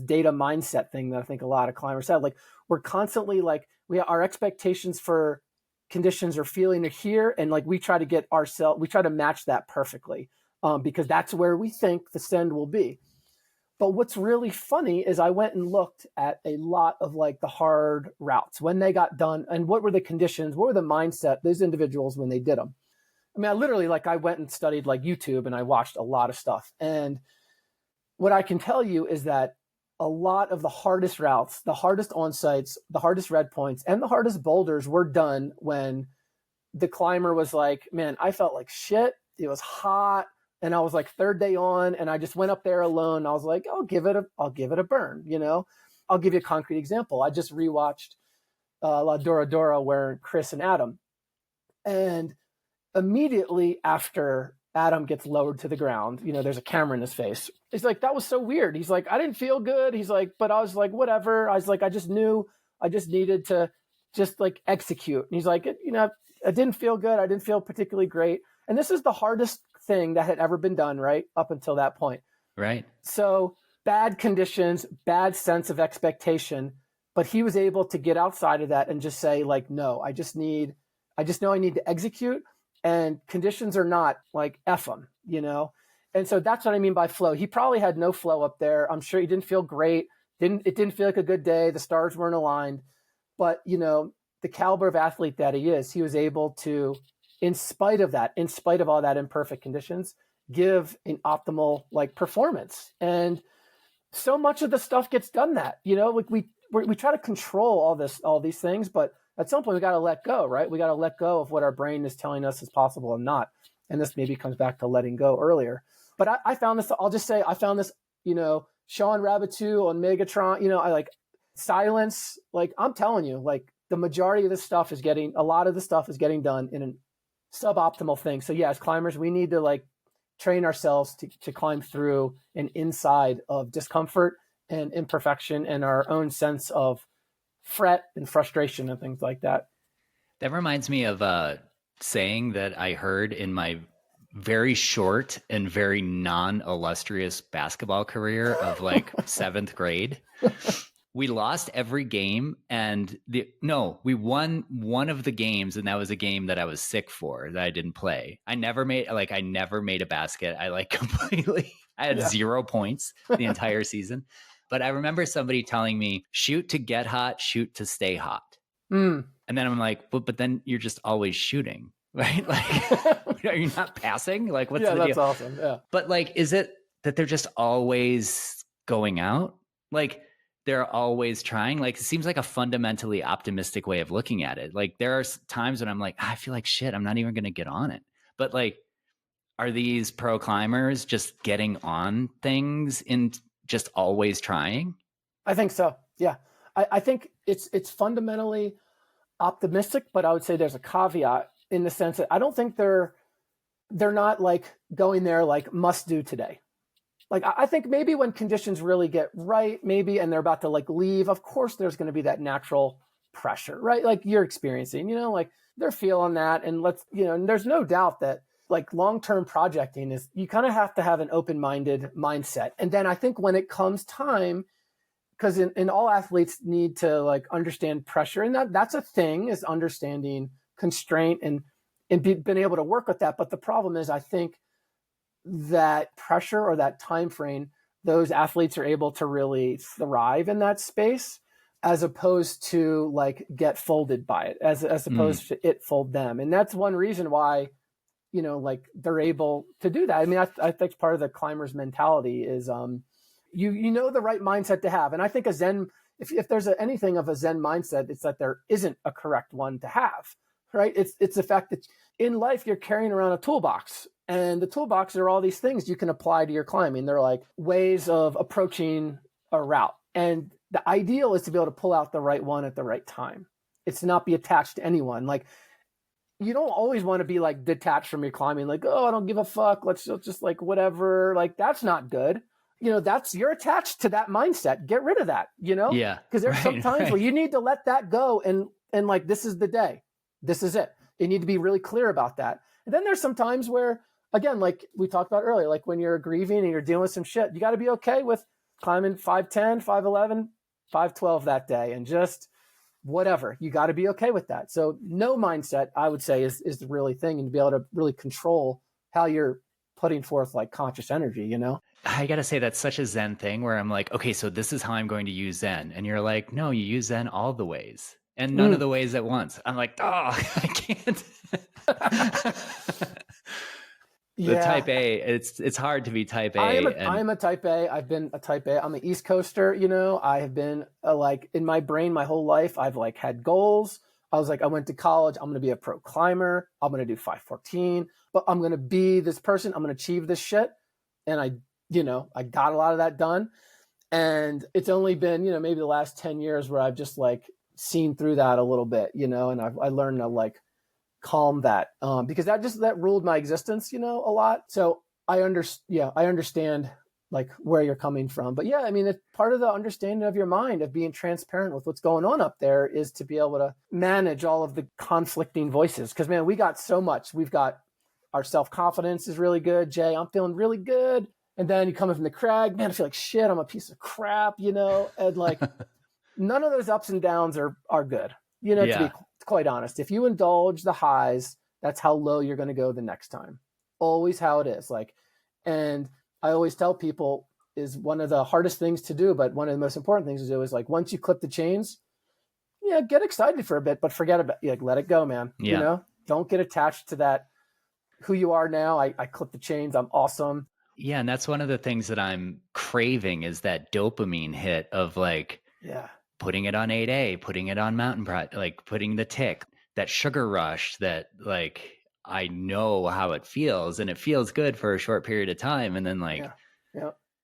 data mindset thing that I think a lot of climbers have. Like, we're constantly like, our expectations for conditions or feeling are here. And like, we try to match that perfectly because that's where we think the send will be. But what's really funny is I went and looked at a lot of like the hard routes when they got done and what were the conditions, what were the mindset, those individuals when they did them. I mean, I literally, like, I went and studied like YouTube and I watched a lot of stuff. And what I can tell you is that a lot of the hardest routes, the hardest on-sites, the hardest red points, and the hardest boulders were done when the climber was like, man, I felt like shit. It was hot. And I was like third day on, and I just went up there alone. I was like, I'll give it a burn. I'll give you a concrete example. I just rewatched La Dora Dora, where Chris and Adam, and immediately after Adam gets lowered to the ground, there's a camera in his face. He's like, that was so weird. He's like, I didn't feel good. He's like, but I was like, whatever. I was like, I just knew I just needed to just like execute. And he's like, I didn't feel good. I didn't feel particularly great. And this is the hardest thing that had ever been done, right? Up until that point. Right. So bad conditions, bad sense of expectation, but he was able to get outside of that and just say like, no, I just know I need to execute, and conditions are not like F them, And so that's what I mean by flow. He probably had no flow up there. I'm sure he didn't feel great. It didn't feel like a good day. The stars weren't aligned, but the caliber of athlete that he is, he was able to, in spite of all that imperfect conditions, give an optimal like performance. And so much of the stuff gets done that, we try to control all these things, but at some point we got to let go, right? We got to let go of what our brain is telling us is possible and not. And this maybe comes back to letting go earlier. But I found this, I'll just say, I found this, Sean Rabitou on Megatron, I like silence. Like I'm telling you, like the majority of this stuff a lot of the stuff is getting done in a suboptimal thing. So yeah, as climbers, we need to like train ourselves to climb through an inside of discomfort and imperfection and our own sense of fret and frustration and things like that. That reminds me of a saying that I heard in my very short and very non-illustrious basketball career of like 7th grade. We lost every game, and we won one of the games, and that was a game that I was sick for, that I didn't play. I never made a basket. I had 0 points the entire season. But I remember somebody telling me, shoot to get hot, shoot to stay hot. And then I'm like, but then you're just always shooting, right? Like, are you not passing? Like, what's the deal? That's awesome. Yeah. But like, is it that they're just always going out? Like, they're always trying? Like, it seems like a fundamentally optimistic way of looking at it. Like, there are times when I'm like, I feel like shit, I'm not even going to get on it. But like, are these pro climbers just getting on things and just always trying? I think so. Yeah. I think it's fundamentally optimistic, but I would say there's a caveat in the sense that I don't think they're not like going there like must do today. Like, I think maybe when conditions really get right, and they're about to like leave, of course, there's going to be that natural pressure, right? Like you're experiencing, like they're feeling that. And and there's no doubt that like long-term projecting is, you kind of have to have an open-minded mindset. And then I think when it comes time, because in all athletes need to like understand pressure, and that's a thing, is understanding constraint and being able to work with that. But the problem is, I think that pressure or that time frame, those athletes are able to really thrive in that space, as opposed to like get folded by it, as opposed to it fold them. And that's one reason why, like they're able to do that. I mean, I think part of the climber's mentality is, you know the right mindset to have. And I think a Zen, if there's anything of a Zen mindset, it's that there isn't a correct one to have, right? It's the fact that in life you're carrying around a toolbox, and the toolbox are all these things you can apply to your climbing. They're like ways of approaching a route. And the ideal is to be able to pull out the right one at the right time. It's to not be attached to anyone. Like, you don't always want to be like detached from your climbing, like, oh, I don't give a fuck, let's just like whatever. Like, that's not good. You're attached to that mindset. Get rid of that, Yeah. Because there's some times where you need to let that go and like, this is the day. This is it. You need to be really clear about that. And then there's some times where, again, like we talked about earlier, like when you're grieving and you're dealing with some shit, you got to be okay with climbing 5'10", 5'11", 5'12" that day, and just whatever. You got to be okay with that. So no mindset, I would say, is the really thing, and to be able to really control how you're putting forth like conscious energy, I got to say, that's such a Zen thing where I'm like, okay, so this is how I'm going to use Zen. And you're like, no, you use Zen all the ways and none of the ways at once. I'm like, oh, I can't. The Yeah. type A, it's hard to be type I A. am a type A. I've been a type A. I'm an East Coaster, you know. I have been like in my brain my whole life. I've like had goals. I was like, I went to college. I'm going to be a pro climber. I'm going to do 514, but I'm going to be this person. I'm going to achieve this shit. And I got a lot of that done. And it's only been, maybe the last 10 years where I've just like seen through that a little bit, and I learned to like calm that, because that ruled my existence, a lot. So I understand like where you're coming from. But yeah, I mean, it's part of the understanding of your mind, of being transparent with what's going on up there, is to be able to manage all of the conflicting voices. Because man, we got so much. We've got our self-confidence is really good. Jay, I'm feeling really good. And then you come in from the crag, man, I feel like shit. I'm a piece of crap, and like none of those ups and downs are good, to be quite honest. If you indulge the highs, that's how low you're going to go the next time. Always how it is. Like, and I always tell people, is one of the hardest things to do, but one of the most important things to do is like, once you clip the chains, get excited for a bit, but forget about, like, let it go, man. Don't get attached to that. Who you are now. I clip the chains. I'm awesome. Yeah. And that's one of the things that I'm craving, is that dopamine hit of like, putting it on 8A, putting it on mountain pride, like putting the tick, that sugar rush that like, I know how it feels, and it feels good for a short period of time. And then like,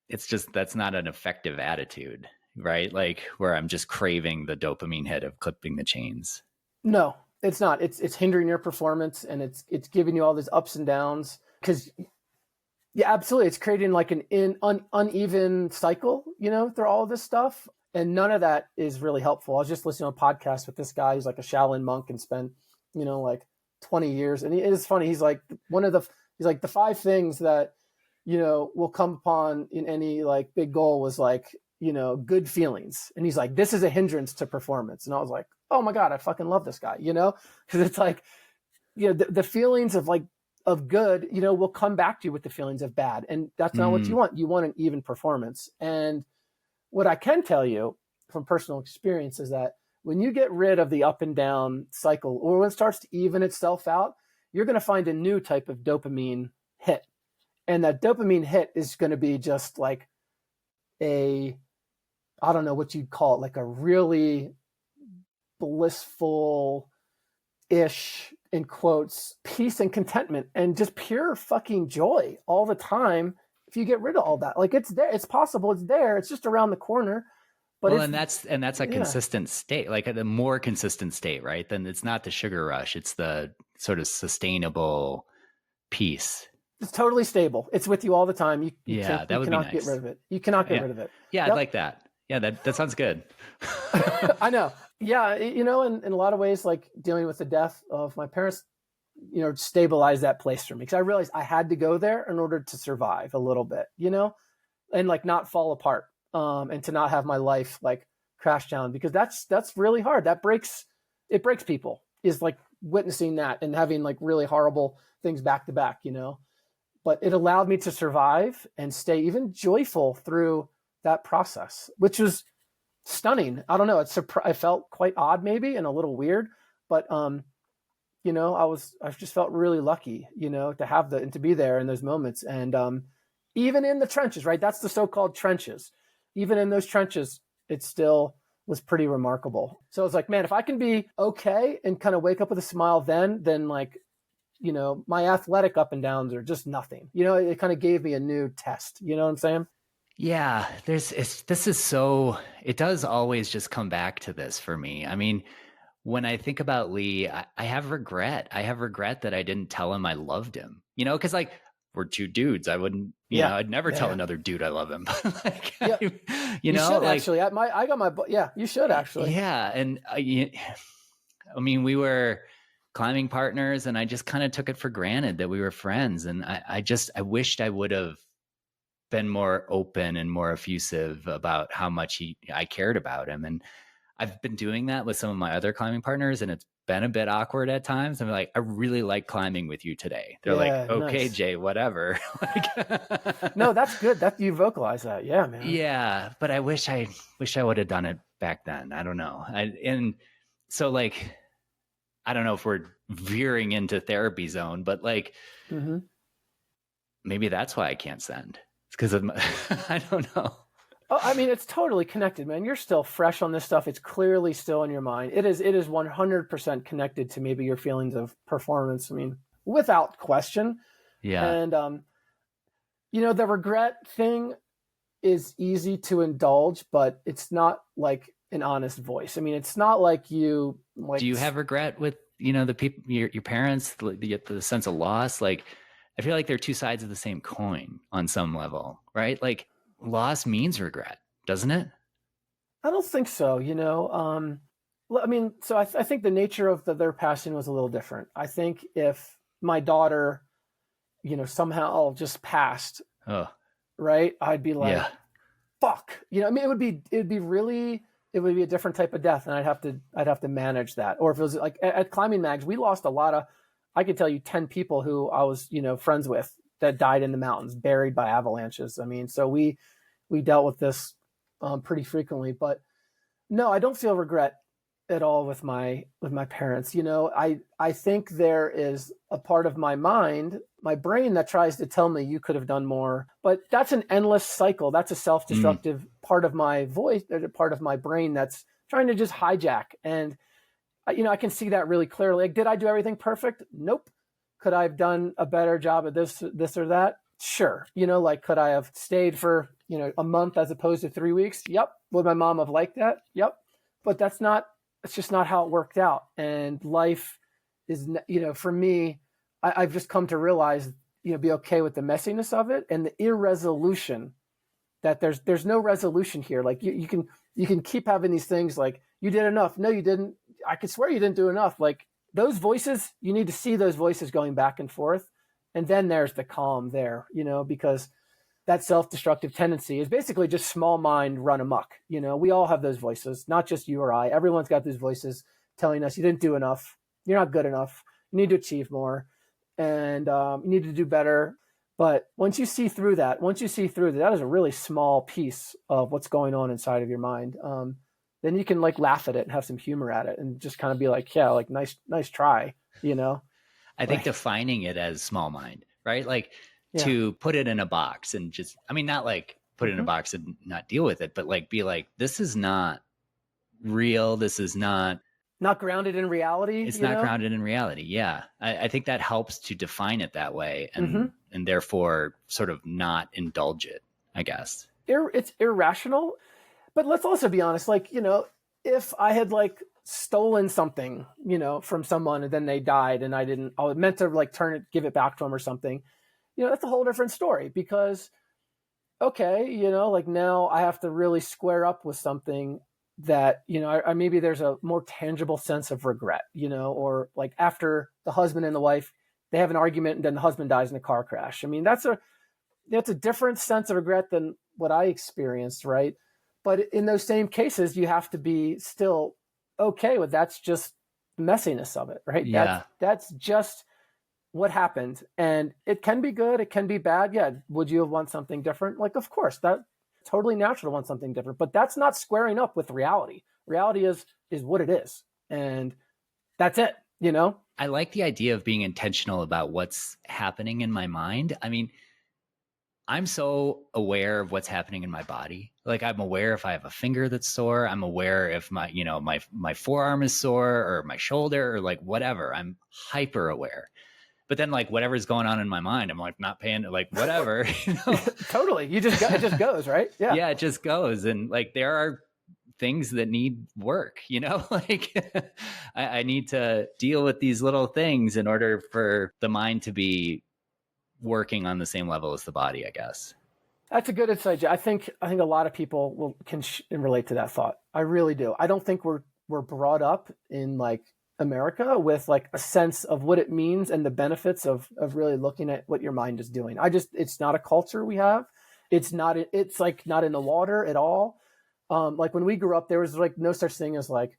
it's just, that's not an effective attitude, right? Like where I'm just craving the dopamine hit of clipping the chains. No, it's not. It's hindering your performance, and it's giving you all these ups and downs, because absolutely. It's creating like an uneven cycle, through all of this stuff. And none of that is really helpful. I was just listening to a podcast with this guy who's like a Shaolin monk and spent, like 20 years. And it is funny. He's like the 5 things that, will come upon in any like big goal was like, good feelings. And he's like, this is a hindrance to performance. And I was like, oh my God, I fucking love this guy, because it's like, the feelings of like, of good, will come back to you with the feelings of bad. And that's not what you want. You want an even performance. And what I can tell you from personal experience is that when you get rid of the up and down cycle, or when it starts to even itself out, you're going to find a new type of dopamine hit. And that dopamine hit is going to be just like I don't know what you'd call it, like a really blissful-ish, in quotes, peace and contentment and just pure fucking joy all the time. If you get rid of all that, like it's there, it's possible, it's there, it's just around the corner. But and that's a consistent state, like a more consistent state, right? Then it's not the sugar rush; it's the sort of sustainable peace. It's totally stable. It's with you all the time. You that would cannot be nice. get rid of it. You cannot get rid of it. Yeah, I'd like that. Yeah, that sounds good. I know. Yeah, in a lot of ways, like dealing with the death of my parents, stabilized that place for me, because I realized I had to go there in order to survive a little bit, and like not fall apart, and to not have my life like crash down, because that's really hard. It breaks people, is like witnessing that and having like really horrible things back to back, but it allowed me to survive and stay even joyful through that process, which was stunning. I don't know. I felt quite odd, maybe, and a little weird, but I just felt really lucky, to have and to be there in those moments. And even in the trenches, right? That's the so-called trenches. Even in those trenches, it still was pretty remarkable. So it's like, man, if I can be okay and kind of wake up with a smile then like, my athletic up and downs are just nothing. It kind of gave me a new test. You know what I'm saying? Yeah, it does always just come back to this for me. I mean, when I think about Lee, I have regret. I have regret that I didn't tell him I loved him, because like we're 2 dudes. I wouldn't, I'd never tell another dude I love him. Like, you should like, actually. You should actually. Yeah. And I mean, we were climbing partners, and I just kind of took it for granted that we were friends. And I wished I would have been more open and more effusive about how much I cared about him. And I've been doing that with some of my other climbing partners, and it's been a bit awkward at times. I'm like, I really like climbing with you today. They're like, okay, nice. Jay, whatever. No, that's good. That you vocalize that. Yeah, man. Yeah. But I wish I would have done it back then. I don't know. And so like, I don't know if we're veering into therapy zone, but like, maybe that's why I can't send. It's because of my, I don't know. Oh, I mean, it's totally connected, man. You're still fresh on this stuff. It's clearly still in your mind. It is 100% connected to maybe your feelings of performance. I mean, without question. Yeah. And, the regret thing is easy to indulge, but it's not like an honest voice. I mean, it's not like you like. Do you have regret with, the people, your parents, the sense of loss? Like, I feel like they're two sides of the same coin on some level, right? Like, loss means regret, doesn't it? I don't think so. I mean, so I think the nature of their passing was a little different. I think if my daughter, somehow just passed, right, I'd be like, yeah. fuck. I mean, it would be a different type of death, and I'd have to manage that. Or if it was like at Climbing Mags, we lost a lot of. I could tell you 10 people who I was, friends with that died in the mountains, buried by avalanches. I mean, so we dealt with this pretty frequently, but no, I don't feel regret at all with my parents. I think there is a part of my mind, my brain, that tries to tell me you could have done more, but that's an endless cycle. That's a self-destructive part of my voice, part of my brain that's trying to just hijack. And I can see that really clearly. Like, did I do everything perfect? Nope. Could I have done a better job at this or that? Sure. Like, could I have stayed for, a month as opposed to 3 weeks? Yep. Would my mom have liked that? Yep. But that's just not how it worked out. And life is, for me, I've just come to realize, be okay with the messiness of it and the irresolution that there's no resolution here. Like you can keep having these things like, you did enough. No, you didn't. I could swear you didn't do enough. Like those voices, you need to see those voices going back and forth. And then there's the calm there, because that self-destructive tendency is basically just small mind run amok. We all have those voices, not just you or I. Everyone's got those voices telling us you didn't do enough. You're not good enough. You need to achieve more, and you need to do better. But once you see through that, that is a really small piece of what's going on inside of your mind. Then you can like laugh at it and have some humor at it and just kind of be like, yeah, like nice try, I think defining it as small mind, right? Like to put it in a box and just, I mean, not like put it in a box and not deal with it, but like be like, this is not real. This is not grounded in reality. It's not grounded in reality. Yeah. I think that helps to define it that way and therefore sort of not indulge it, I guess. It's irrational. But let's also be honest, like, if I had like stolen something, from someone and then they died and I meant to like give it back to them or something, that's a whole different story because, okay, like now I have to really square up with something that, I maybe there's a more tangible sense of regret, or like after the husband and the wife, they have an argument and then the husband dies in a car crash. I mean, that's a different sense of regret than what I experienced, right? But in those same cases, you have to be still okay with that's just the messiness of it, right? Yeah. That's just what happened. And it can be good. It can be bad. Yeah. Would you have want something different? Like, of course, that's totally natural to want something different, but that's not squaring up with reality. Reality is what it is. And that's it, I like the idea of being intentional about what's happening in my mind. I mean, I'm so aware of what's happening in my body. Like I'm aware if I have a finger that's sore, I'm aware if my, my forearm is sore or my shoulder or like whatever. I'm hyper aware. But then like whatever's going on in my mind, I'm like not paying like whatever. Totally. It just goes, right? Yeah. Yeah, it just goes. And like there are things that need work, like I need to deal with these little things in order for the mind to be working on the same level as the body, I guess. That's a good insight. I think a lot of people can relate to that thought. I really do. I don't think we're brought up in like America with like a sense of what it means and the benefits of really looking at what your mind is doing. It's not a culture we have. It's like not in the water at all. Like when we grew up, there was like no such thing as like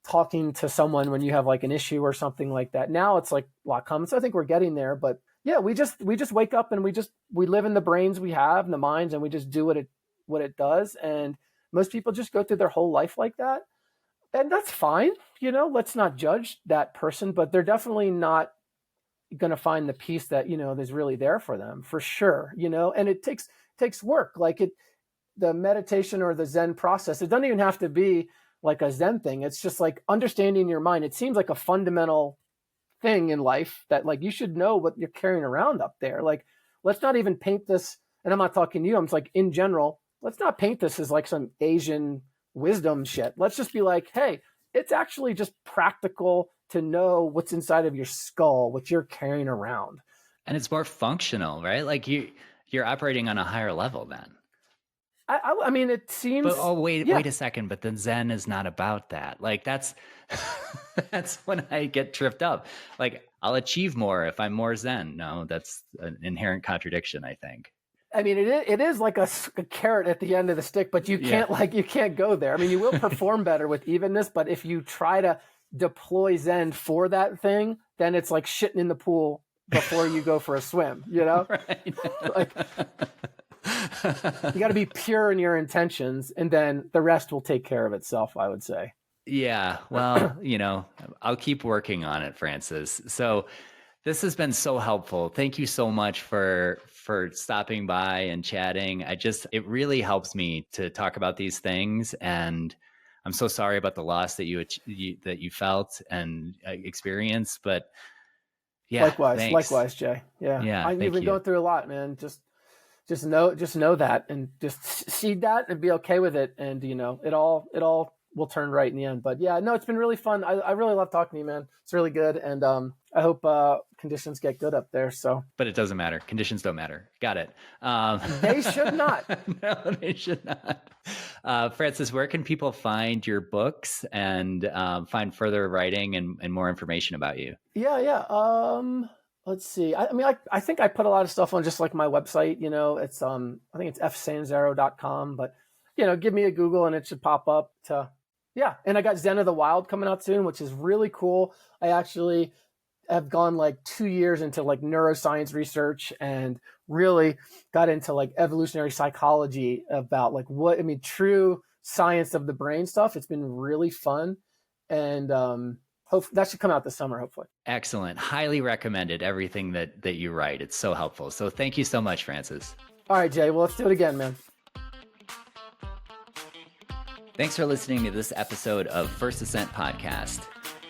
talking to someone when you have like an issue or something like that. Now it's like a lot common. So I think we're getting there, but yeah, we just wake up and we live in the brains we have and the minds and we just do what it does. And most people just go through their whole life like that. And that's fine. Let's not judge that person, but they're definitely not, going to find the peace that, there's really there for them, for sure, and it takes work. Like the meditation or the Zen process, it doesn't even have to be like a Zen thing. It's just like understanding your mind. It seems like a fundamental thing in life that like you should know what you're carrying around up there. Like, let's not even paint this, and I'm not talking to you, I'm just like in general, let's not paint this as like some Asian wisdom shit. Let's just be like, hey, it's actually just practical to know what's inside of your skull, what you're carrying around. And it's more functional, right? Like you're operating on a higher level then. I mean, it seems. But wait a second. But then Zen is not about that. Like that's when I get tripped up. Like I'll achieve more if I'm more Zen. No, that's an inherent contradiction, I think. I mean, it is like a carrot at the end of the stick, but you can't go there. I mean, you will perform better with evenness, but if you try to deploy Zen for that thing, then it's like shitting in the pool before you go for a swim, Right. Like, you got to be pure in your intentions, and then the rest will take care of itself, I would say. Yeah. Well, I'll keep working on it, Francis. So this has been so helpful. Thank you so much for stopping by and chatting. It really helps me to talk about these things. And I'm so sorry about the loss that you felt and experienced, but yeah. Likewise, Jay. Yeah. You've been going through a lot, man. Just know that, and just see that and be okay with it. And, it all will turn right in the end. But yeah, no, it's been really fun. I really love talking to you, man. It's really good. And I hope conditions get good up there. So, but it doesn't matter. Conditions don't matter. Got it. They should not. No, they should not. Francis, where can people find your books and find further writing and more information about you? Yeah. Let's see. I think I put a lot of stuff on just like my website. It's I think it's fsanzaro.com. But give me a Google and it should pop up. And I got Zen of the Wild coming out soon, which is really cool. I actually have gone like 2 years into like neuroscience research and really got into like evolutionary psychology about like true science of the brain stuff. It's been really fun, and that should come out this summer, hopefully. Excellent. Highly recommended everything that you write. It's so helpful. So thank you so much, Francis. All right, Jay. Well, let's do it again, man. Thanks for listening to this episode of First Ascent Podcast.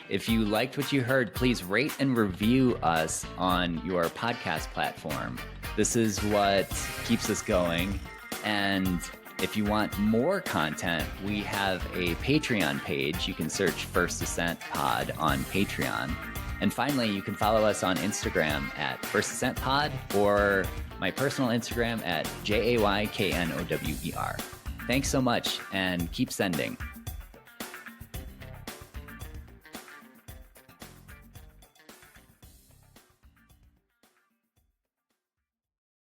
If you liked what you heard, please rate and review us on your podcast platform. This is what keeps us going. And if you want more content, we have a Patreon page. You can search First Ascent Pod on Patreon. And finally, you can follow us on Instagram at First Ascent Pod, or my personal Instagram at JAYKNOWER. Thanks so much, and keep sending.